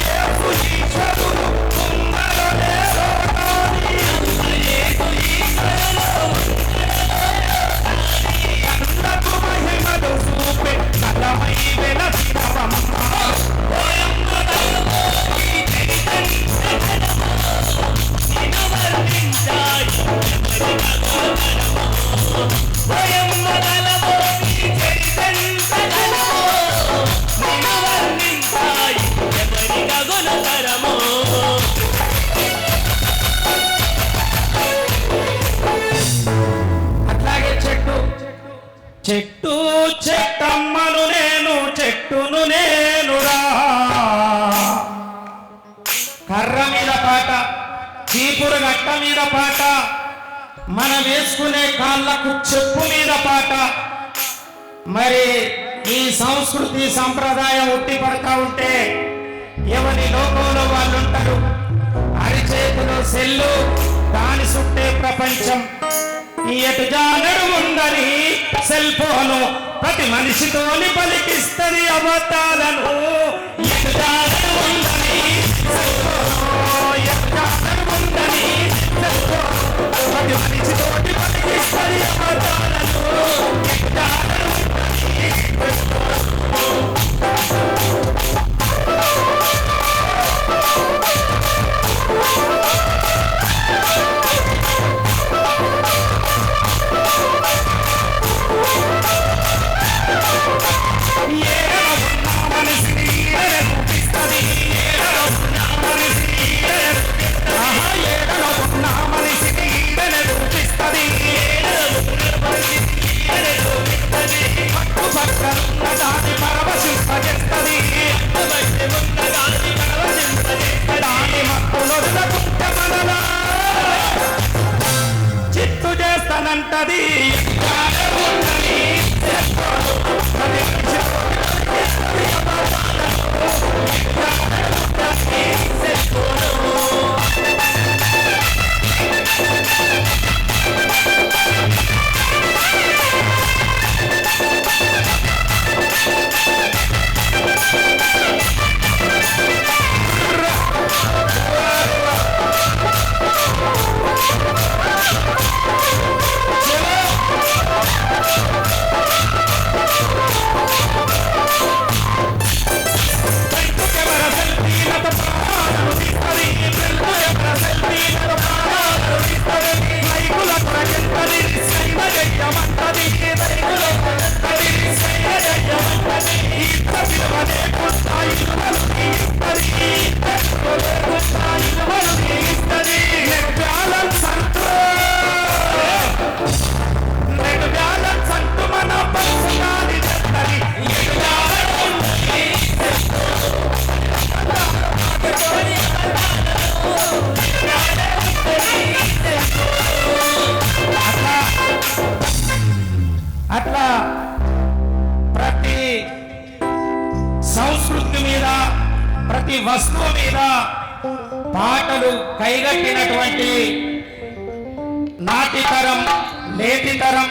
యేసు ఈశ్వరుడు ఉన్నదో లేదో కానీ యేసు ఈశ్వరుడు కన్నకు మహిమలు చూపే కలమై వెలసినవమ్మ ఓయమ్మ కలమో ఈ చరితెంతగనమో నిను వర్ణించాయి ఎవరి గౌరవమో ఓయమ్మ కలమో ఈ చరితెంతగనమో నిను వర్ణించాయి ఎవరి గౌరవమో అట్లాగే చెట్టు చెట్టమ్మను నేను చెట్టును నేనురా కర్ర మీద పాట చీపురు గట్ట మీద పాట మనం వేసుకునే కాళ్ళకు చెప్పు మీద పాట మరి ఈ సంస్కృతి సంప్రదాయం ఉట్టి పడతా ఉంటే ఎవరి లోకంలో వాళ్ళు ఉంటారు అరిచేతిలో సెల్లు దాని చుట్టే ప్రపంచం ఈ ఎటుజానడు ఉందని సెల్ ఫోను ప్రతి మనిషితోని పలికిస్తుంది అబద్ధాలను ఎటుజానడు ఉందని సెల్ ఫోను ఎటుజానడు ఉందని సెల్ ఫోను ప్రతి మనిషితోని పలికిస్తుంది అబద్ధాలను ఎటుజానడు ఉందని సెల్ ఫోను చిత్తు చేస్తానంటది అట్లా ప్రతి సంస్కృతి మీద ప్రతి వస్తువు మీద పాటలు కైగట్టినటువంటి నాటి తరం నేటి తరం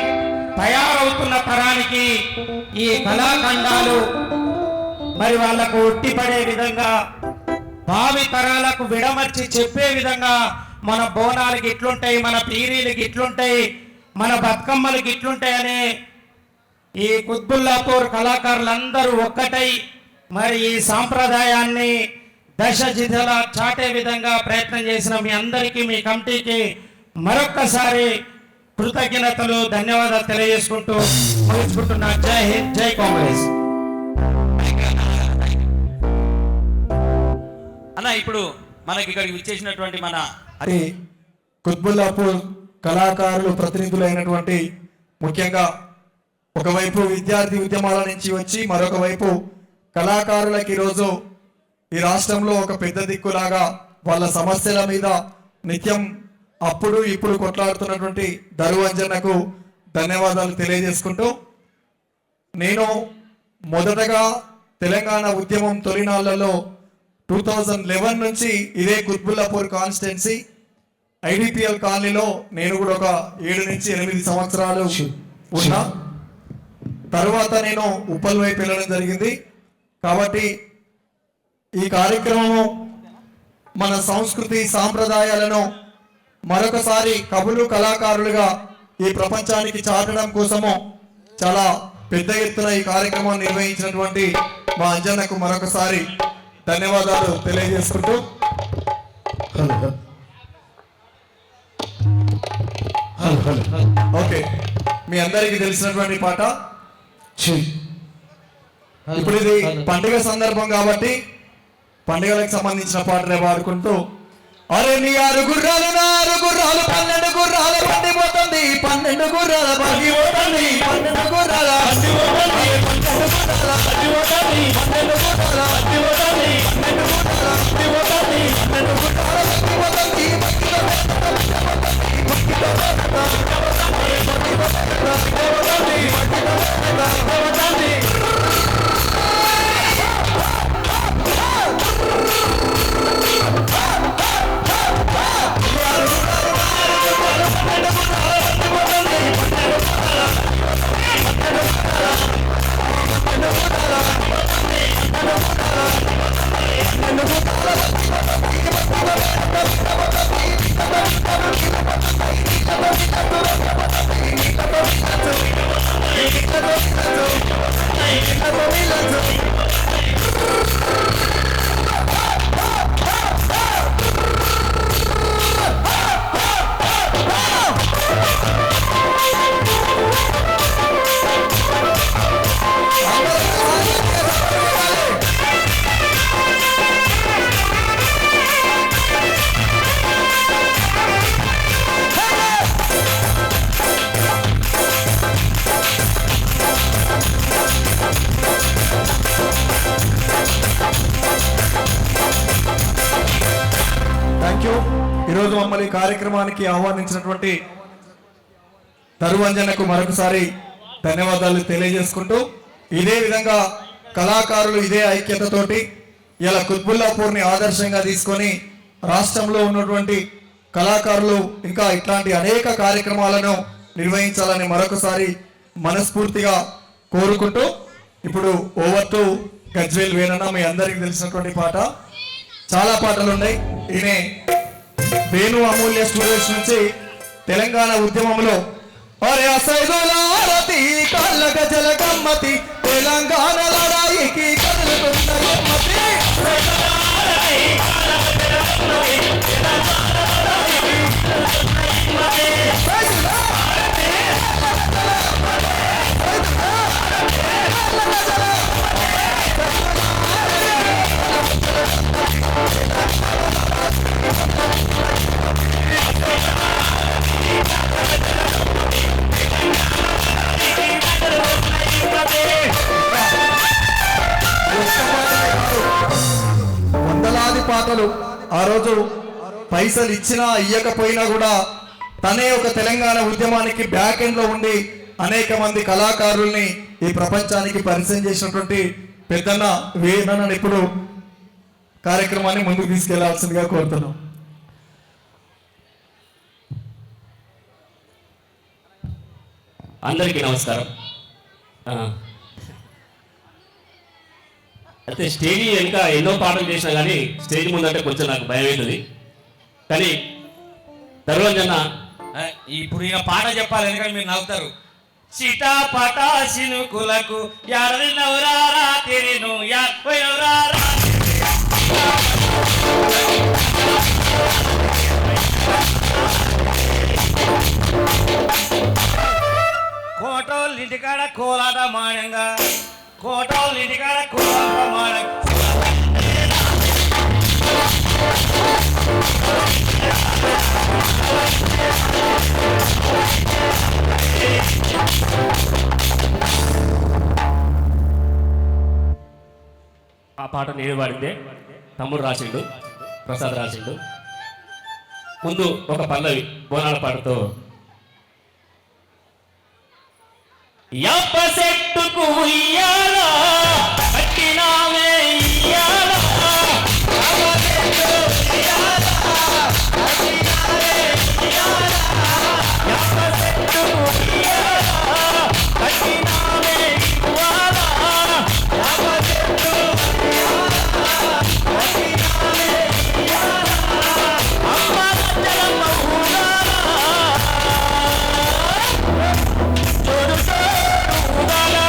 తయారవుతున్న తరానికి ఈ కళాఖండాలు మరి వాళ్లకు ఉట్టిపడే విధంగా భావి తరాలకు విడమర్చి చెప్పే విధంగా మన బోనాలకి ఇట్లుంటాయి, మన పీరీలకి ఇట్లుంటాయి, మన బతుకమ్మలకి ఇట్లుంటాయని ఈ కుత్బుల్లాపూర్ కళాకారులందరూ ఒక్కటై మరి ఈ సాంప్రదాయాన్ని దశ దిశల చాటే విధంగా ప్రయత్నం చేసిన మీ అందరికీ, మీ కమిటీకి మరొక్కసారి కృతజ్ఞతలు, ధన్యవాదాలు తెలియజేసుకుంటూ ముగించుకుంటున్నా. జై హింద్, జై కాంగ్రెస్. అన్న ఇప్పుడు మనకి ఇక్కడికి విచ్చేసినటువంటి మన అది కుత్బుల్లాపూర్ కళాకారులు ప్రతినిధులైనటువంటి, ముఖ్యంగా ఒకవైపు విద్యార్థి ఉద్యమాల నుంచి వచ్చి మరొక వైపు కళాకారులకు ఈరోజు ఈ రాష్ట్రంలో ఒక పెద్ద దిక్కులాగా వాళ్ళ సమస్యల మీద నిత్యం అప్పుడు ఇప్పుడు కొట్లాడుతున్నటువంటి దరు అంజన్నకు ధన్యవాదాలు తెలియజేసుకుంటూ, నేను మొదటగా తెలంగాణ ఉద్యమం తొలినాళ్లలో 2011 నుంచి ఇదే కుత్బుల్లాపూర్ కాన్స్టిట్యున్సీ ఐడిపిఎల్ కాలనీలో నేను కూడా ఒక 7 నుంచి 8 సంవత్సరాలు ఉన్నా. తర్వాత నేను ఉప్పల్ వైపు వెళ్ళడం జరిగింది. కాబట్టి ఈ కార్యక్రమము మన సంస్కృతి సాంప్రదాయాలను మరొకసారి కవులు కళాకారులుగా ఈ ప్రపంచానికి చాటడం కోసము చాలా పెద్ద ఎత్తున ఈ కార్యక్రమాన్ని నిర్వహించినటువంటి మా అంజన్నకు మరొకసారి ధన్యవాదాలు తెలియజేసుకుంటూ, ఓకే, మీ అందరికీ తెలిసినటువంటి పాట. ఇప్పుడు ఇది పండుగ సందర్భం కాబట్టి పండుగలకు సంబంధించిన పాటలే పాడుకుంటూ, అరే నీ 6 గుర్రాలు 4 గుర్రాలు 12 గుర్రాల బండి పోతుంది, 12 గుర్రాల బండి పోతుంది, 12 గుర్రాల బండి పోతుంది, 12 గుర్రాల బండి పోతుంది, 12 గుర్రాల బండి పోతుంది, 12 గుర్రాల బండి పోతుంది, 12 గుర్రాల బండి పోతుంది, ఈరోజు మమ్మల్ని కార్యక్రమానికి ఆహ్వానించినటువంటి దరువంజనకు మరొకసారి ధన్యవాదాలు తెలియజేసుకుంటూ, ఇదే విధంగా కళాకారులు ఇదే ఐక్యతతోటి ఇలా కుత్బుల్లాపూర్ని ఆదర్శంగా తీసుకొని రాష్ట్రంలో ఉన్నటువంటి కళాకారులు ఇంకా ఇట్లాంటి అనేక కార్యక్రమాలను నిర్వహించాలని మరొకసారి మనస్ఫూర్తిగా కోరుకుంటూ, ఇప్పుడు ఓవర్ టు గజ్వేల్ వేణన్న. మీ అందరికీ తెలిసినటువంటి పాట, చాలా పాటలు ఉన్నాయి. ఈయనే వేణు అమూల్య స్టూడియోస్ నుంచి తెలంగాణ ఉద్యమంలో అరే అసైదులారతి కళ్ళ గజల గమ్మతి తెలంగాణ లడాయికి కదులుతున్న ఎమ్మతి వందలాది పాటలు ఆ రోజు పైసలు ఇచ్చినా ఇయ్యకపోయినా కూడా తనే ఒక తెలంగాణ ఉద్యమానికి బ్యాక్ ఎండ్ లో ఉండి అనేక మంది కళాకారుల్ని ఈ ప్రపంచానికి పరిచయం చేసినటువంటి పెద్దన్న వేణన్న ఇప్పుడు కార్యక్రమాన్ని ముందుకు తీసుకెళ్లాల్సిందిగా కోరుతున్నాం. అందరికీ నమస్కారం. అయితే స్టేజ్ వెనుక ఎన్నో పాటలు చేసినా కానీ స్టేజ్ ముందంటే కొంచెం నాకు భయం అవుతుంది. కానీ దర్వంజన్న ఇప్పుడు ఇక పాట చెప్పాలి ఎందుకంటే మీరు నవ్వుతారు. చిటా పటా సినుకులకు యారది నవరారా తెరిను నవరారా కోటోళ్ళు ఇంటికాడ కోలాట మానంగా కోటోళ్ళు ఇంటికాడ కోలాట మానంగా ఆ పాట నేను పాడిందే, తమ్ముడు రాసిండు, ప్రసాద్ రాసిండు. ముందు ఒక పల్లవి బోనాల పాటతో యప్ప సెట్టుకు ఉయ్యాలా కట్టినామే ఇయ్యాలా యప్ప సెట్టుకు ఉయ్యాలా కట్టినామే ఇవ్వాలా యప్ప సెట్టు కట్టినామే ఇయ్యాలా అమ్మ నచ్చలమ్మ ఊరాలా చూడు ఊరాలా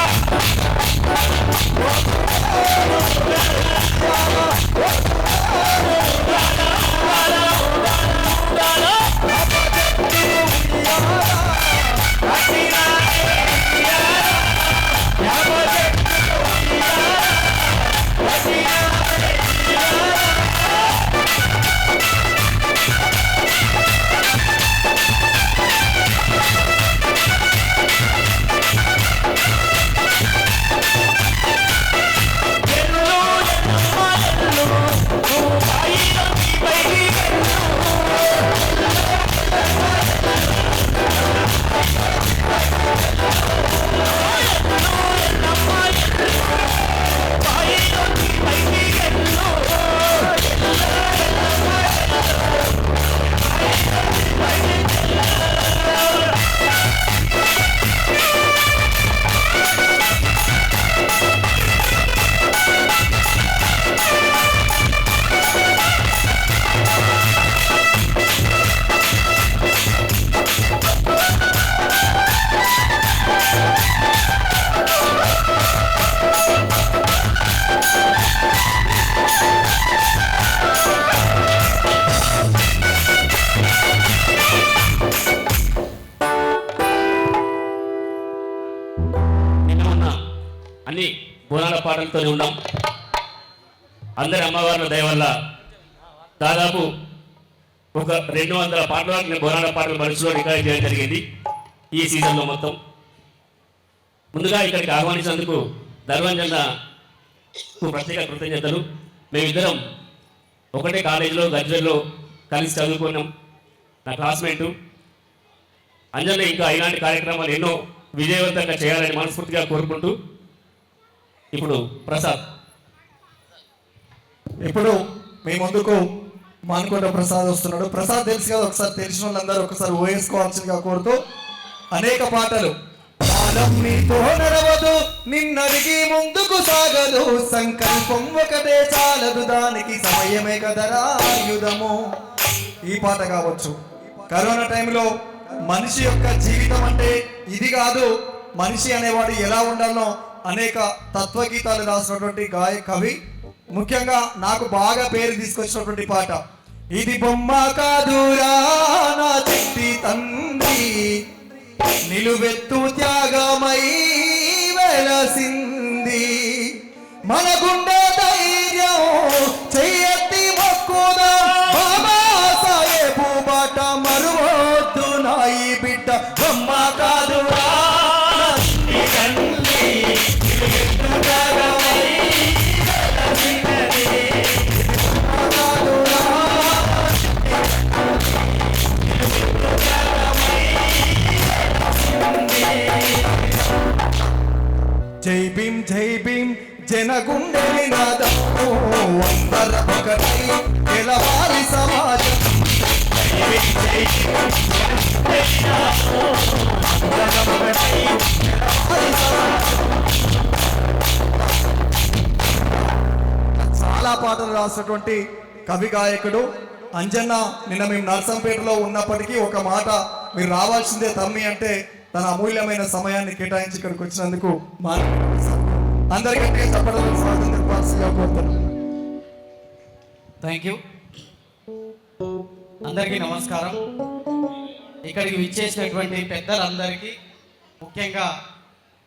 అన్ని బోనాల పాటలతోనే ఉన్నాం. అందరి అమ్మవార్ల దయ వల్ల దాదాపు ఒక 200 పాటల వరకు నేను బోనాల పాటలు మనసులో రికార్డ్ చేయడం జరిగింది ఈ సీజన్లో మొత్తం. ముందుగా ఇక్కడికి ఆహ్వానించినందుకు దర్వంజన్నకు ప్రత్యేక కృతజ్ఞతలు. మేమిద్దరం ఒకటే కాలేజీలో గజ్వెల్లో కలిసి చదువుకున్నాం. నా క్లాస్మేటు అంజన్న ఇంకా ఇలాంటి కార్యక్రమాలు ఎన్నో విజయవంతంగా చేయాలని మనస్ఫూర్తిగా కోరుకుంటూ ఇప్పుడు ప్రసాద్. ఇప్పుడు మీ ముందుకు మానుకోట ప్రసాద్ వస్తున్నాడు. ప్రసాద్ తెలుసు కదా, ఒకసారి తెలిసిన వాళ్ళందరూ ఒకసారి ఊహించుకోవాల్సిందిగా కోరుతూ అనేక పాటలు. కాలం నీతో నడవదు, నిన్నడిగి ముందుకు సాగదు, సంకల్పం ఒకటే చాలదు, దానికి సమయమే కదరా ఆయుధము. ఈ పాట కావచ్చు. కరోనా టైంలో మనిషి యొక్క జీవితం అంటే ఇది కాదు, మనిషి అనేవాడు ఎలా ఉండాలో అనేక తత్వగీతాలు రాసినటువంటి కవి. ముఖ్యంగా నాకు బాగా పేరు తీసుకొచ్చినటువంటి పాట ఇది. బొమ్మ కాదురా నా చిట్టి తండ్రి, నిలువెత్తు త్యాగమై వెలసింది, మన గుండె ధైర్యం చెయ్యెత్తి మొక్కుదా, బాబా సాహెబు బాట మరువొద్దు నా ఈ బిడ్డ. బొమ్మ కాదురా జై భీం జనగుండె నినాదము, అందర ఒకటై గెలవాలి సమాజం. పాటలు రాసినటువంటి కవి గాయకుడు అంజన్న. నిన్న మేము నర్సంపేటలో ఉన్నప్పటికీ ఒక మాట, మీరు రావాల్సిందే తమ్మి అంటే తన అమూల్యమైన సమయాన్ని కేటాయించి ఇక్కడికి వచ్చినందుకు అందరికంటే చెప్పడం స్వాతంత్ర కోరుతున్నాను. Thank you. అందరికీ నమస్కారం. ఇక్కడికి విచ్చేసినటువంటి పెద్దలందరికీ, ముఖ్యంగా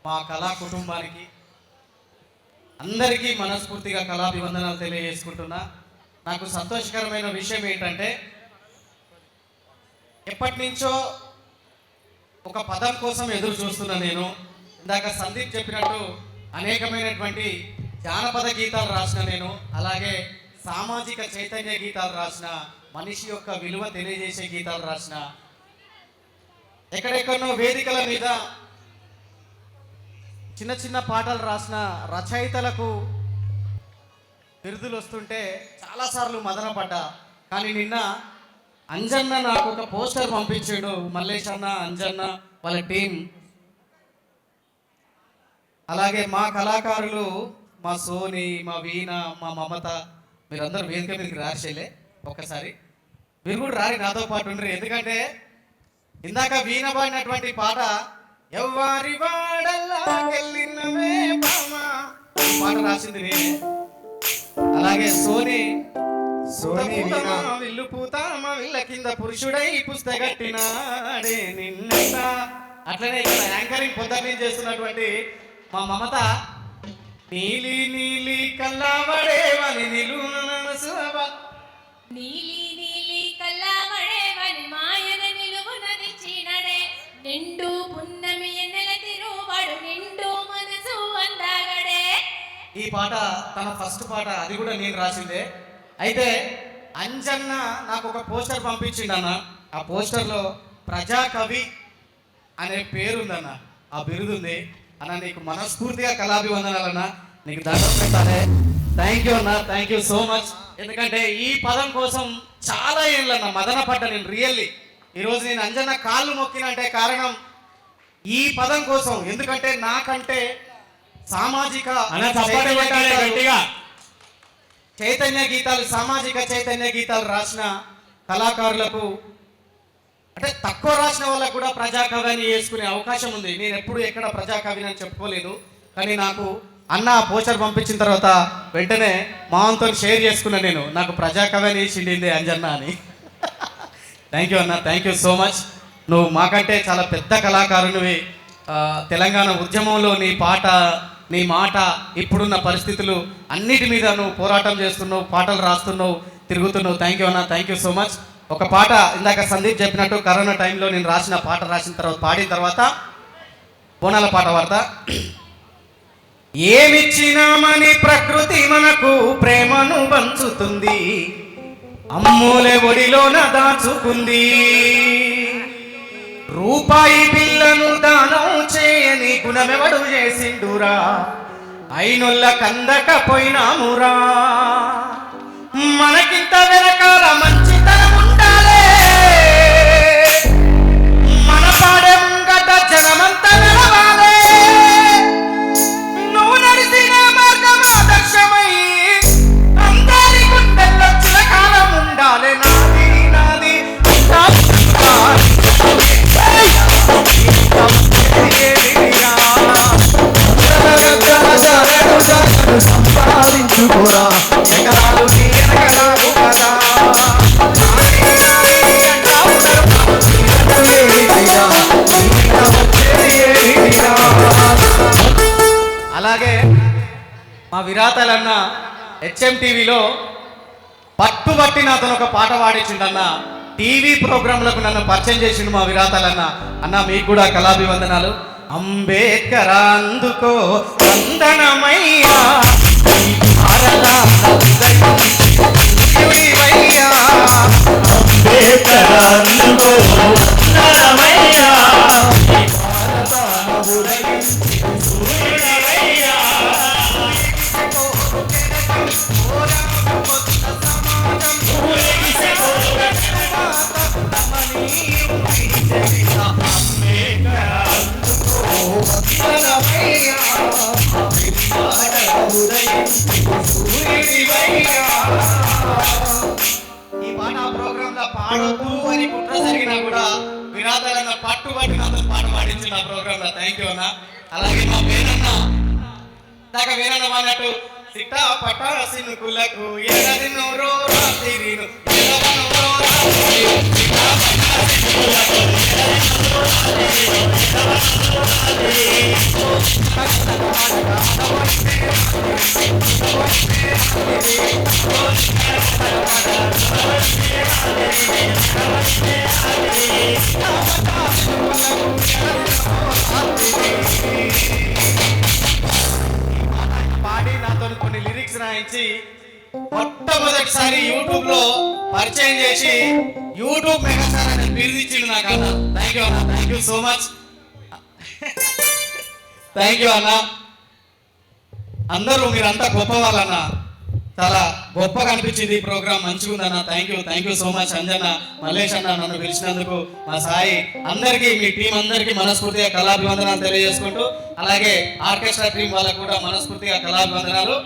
మా కళా కుటుంబానికి అందరికీ మనస్ఫూర్తిగా కళాభివందనాలు తెలియజేసుకుంటున్నా. నాకు సంతోషకరమైన విషయం ఏంటంటే, ఎప్పటి నుంచో ఒక పదం కోసం ఎదురు చూస్తున్నా నేను. ఇందాక సందీప్ చెప్పినట్టు అనేకమైనటువంటి జానపద గీతాలు రాసిన నేను, అలాగే సామాజిక చైతన్య గీతాలు రాసిన, మనిషి యొక్క విలువ తెలియజేసే గీతాలు రాసిన, ఎక్కడెక్కడో వేదికల మీద చిన్న చిన్న పాటలు రాసిన రచయితలకు బిరుదులు వస్తుంటే చాలాసార్లు మదనపడ్డా. కానీ నిన్న అంజన్న నాకు ఒక పోస్టర్ పంపించాడు, మల్లేష్ అన్న, అంజన్న వాళ్ళ టీం, అలాగే మా కళాకారులు, మా సోని, మా వీణ, మా మమత, మీరందరూ వేదిక మీదకి రాసేలే ఒక్కసారి. మీరు కూడా రారి, నాతో పాటు ఉండరు. ఎందుకంటే ఇందాక వీణ పాడినటువంటి పాట ఎవ్వారి వాడల్లాకెళ్ళినవే బామా, ఈ పాట రాసింది నేనే. అలాగే సోని విల్లు పూతామా విల్ల కింద పురుషుడై పుస్తకట్టినాడే నిన్న. అట్లనే ఇక్కడ యాంకరింగ్ పొద్దున్నీ చేస్తున్నటువంటి మా మమత, నీలి నీలి కల్లావడేవని నీలి నీలి కల్లావడేవని మాయన నిలువునది చీనడే, నిండు పున్నమి ఎన్నెల తిరువాడు నిండు మనసు అందాగడే. ఈ పాట తన ఫస్ట్ పాట, అది కూడా నేను రాసిందే. అయితే అంజన్న నాకు ఒక పోస్టర్ పంపించిండన్న. ఆ పోస్టర్లో ప్రజాకవి అనే పేరుందన్న, ఆ బిరుదుంది అన్న. నీకు మనస్ఫూర్తిగా కళాభివందనాలన్న, నీకు దండం పెట్టాలి. థ్యాంక్ యూ అన్న, థ్యాంక్ యూ సో మచ్. ఎందుకంటే ఈ పదం కోసం చాలా ఏళ్ళన్న మదన పడ్డా నేను రియల్లీ. ఈరోజు నేను అంజన్న కాళ్ళు మొక్కినంటే కారణం ఈ పదం కోసం. ఎందుకంటే నాకంటే సామాజిక చైతన్య గీతాలు, సామాజిక చైతన్య గీతాలు రాసిన కళాకారులకు, అంటే తక్కువ రాసిన వాళ్ళకు కూడా ప్రజాకవిని వేసుకునే అవకాశం ఉంది. నేను ఎప్పుడు ఎక్కడ ప్రజాకవిని అని చెప్పుకోలేదు. కానీ నాకు అన్న పోస్టర్ పంపించిన తర్వాత వెంటనే మాతో షేర్ చేసుకున్నా నేను, నాకు ప్రజాకవిని వేసిండింది అంజన్న అని. థ్యాంక్ యూ అన్న, థ్యాంక్ యూ సో మచ్. నువ్వు మాకంటే చాలా పెద్ద కళాకారునివి. తెలంగాణ ఉద్యమంలో నీ పాట, నీ మాట, ఇప్పుడున్న పరిస్థితులు అన్నిటి మీద నువ్వు పోరాటం చేస్తున్నావు, పాటలు రాస్తున్నావు, తిరుగుతున్నావు. థ్యాంక్ యూ అన్న, థ్యాంక్ యూ సో మచ్. ఒక పాట ఇందాక సందీప్ చెప్పినట్టు కరోనా టైంలో నేను రాసిన పాట, రాసిన తర్వాత పాడిన తర్వాత బోనాల పాట వాడతా. ఏమిచ్చినామని ప్రకృతి మనకు ప్రేమను పంచుతుంది, అమ్మోలే ఒడిలోన దాచుకుంది, రూపాయి పిల్లను దానం చేయని గుణమెవడు చేసిండురా, అయినొల్ల కందకపోయినామురా, మనకింత వెనకాల మంచితనం ఉండాలే, మన పాడే ముంగట జనమంతా నడవాలే, నువ్వు నడిచిన మార్గం ఆదర్శమై అందరి గుండెల్లో చిరకాలం ఉండాలి. నాది నాది సంపాదించుకోరా ఎకరాలు ఎనకరావు కదా, అలాగే మా విరాతలన్న HMTVలో పట్టుబట్టిన అతను ఒక పాట పాడించిండన్న. టీవీ ప్రోగ్రాంలకు నన్ను పరిచయం చేసిండు మా విరాతలన్న. అన్న మీకు కూడా కళాభివందనాలు. అంబేద్కర్ అందుకో వందనమయ్యా, అంబేద్కర్ అందుకో వందనమయ్యా, ఉదయం ఈ పాట ఆ ప్రోగ్రామ్ లో పాడొద్దు అని కుట్ర జరిగినా కూడా విరాదాలన్న పట్టుబట్టి నాతో పాట పాడించిన ఆ ప్రోగ్రామ్ లో. థ్యాంక్ యూ అన్న. అలాగే మా వేరన్న దాకా వేరన్న అన్నట్టు సిట్టా పట్ట సినుకులకు ఎడది నోరో రాత్రిను ఎడవ నోరో రాత్రిను సిట్టా పట్ట సినుకులకు ఎడది నోరో రాత్రిను పాడి నాతో కొన్ని లిరిక్స్ రాయించి మొట్టమొదటిసారి యూట్యూబ్ లో పరిచయం చేసి యూట్యూబ్ మెగాస్టార్ అని బిరుదిచ్చిండు నాకు అన్న. థ్యాంక్ యూ అన్న. Thank you so much. Thank you అన్న. అందరూ మీరంతా గొప్ప వాళ్ళన్న. చాలా గొప్పగా అనిపించింది ఈ ప్రోగ్రామ్. మంచిగా ఉందన్న. Thank you so much Anjanna, Mallesh అన్న నన్ను పిలిచినందుకు, మా సాయి అందరికీ, మీ టీం అందరికీ మనస్ఫూర్తిగా కళాభివందనాలు తెలియజేసుకుంటూ, అలాగే ఆర్కెస్ట్రా టీం వాళ్ళకు కూడా మనస్ఫూర్తిగా కళాభివందనాలు.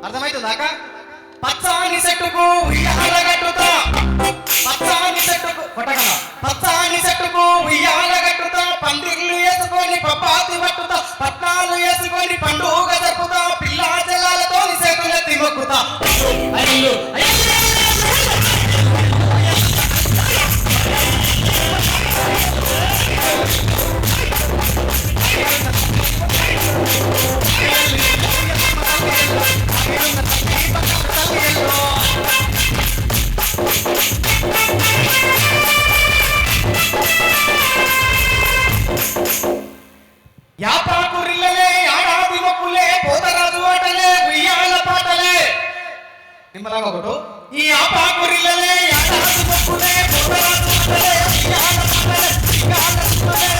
అర్థమైతుందాకా? పచ్చాని చెట్టుకు ఉయ్యాల కట్టుతా, పచ్చాని చెట్టుకు కొట్టగల, పచ్చాని చెట్టుకు ఉయ్యాల కట్టుతా, పందిర్లు వేసుకొని పప్పాతి పట్టుతా, పట్నాలు వేసుకొని పండుగ జరుపుతా, పిల్లా జలాలతో చేతులెత్తి మొక్కుతా. అయ్యో యాపాకురిల్లలే ఆడాది మొక్కులే పోతరాజు ఆటలే ఉయ్యాల పాటలే. నిమ్మలాగా ఒకటి. ఈ ఆపాకురిల్లలే ఆడాది మొక్కులే పోతరాజు ఆటలే ఉయ్యాల పాటలే ఉయ్యాల పాటలే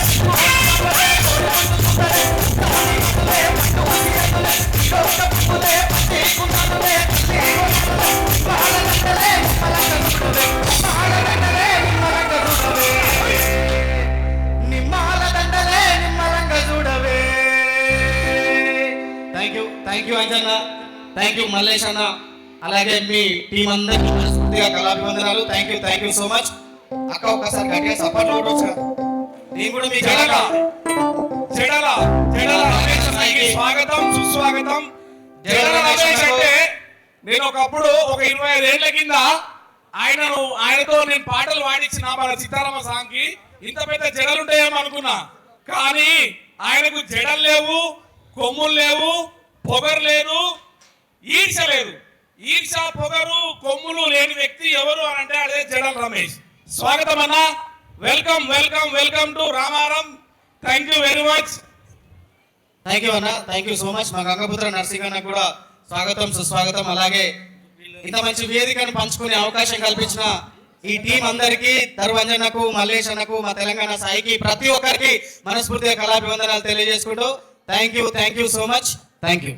పాటలే కోరుకుంటుకుంటలే తాని ఆటలే పట్టు ఉయ్యాలలే ఇడొక్క పువ్వులే పట్టి కుండలే పట్టి కుండలే పాలనంటలే నిమ్మలంగ పాలనంటలే నిమ్మలంగ చూడవే నిమ్మాల దండలే నిమ్మలంగ చూడవే. Thank you Anjanna, thank you Mallesh అన్న, అలాగే మీ టీం అందరికీ మనస్ఫూర్తిగా కళాభివందనాలు. థ్యాంక్ యూ సో మచ్. అక్క ఒక్కసారి గట్టిగా సపోర్ట్ కొట్టొచ్చు. నేను కూడా మీ స్వాగతం సుస్వాగతం. అంటే నేను ఒకప్పుడు ఒక 25 ఏళ్ల కింద ఆయనతో నేను పాటలు పాడించిన మన సీతారామ సాంగ్ కి ఇంత పెద్ద జడలు ఉంటాయేమో అనుకున్నా. కానీ ఆయనకు జడలు లేవు, కొమ్ములు లేవు, పొగరు లేదు, ఈర్ష లేదు. ఈర్ష పొగరు కొమ్ములు లేని వ్యక్తి ఎవరు అని అంటే అదే జడల రమేష్. స్వాగతం అన్న. Welcome to Ramaram. Thank you very much. Thank you అన్న. Thank you so much. మా గంగపుత్ర నర్సింగ్ అన్న కూడా స్వాగతం సుస్వాగతం. అలాగే ఇంత మంచి వేదికను పంచుకునే అవకాశం కల్పించిన ఈ టీం అందరికీ, దర్వంజనకు, మల్లేష్ అన్నకు, మా తెలంగాణ సాయికి, ప్రతి ఒక్కరికి మనస్ఫూర్తిగా కళాభివందనాలు తెలియజేసుకుంటూ thank you so much. Thank you.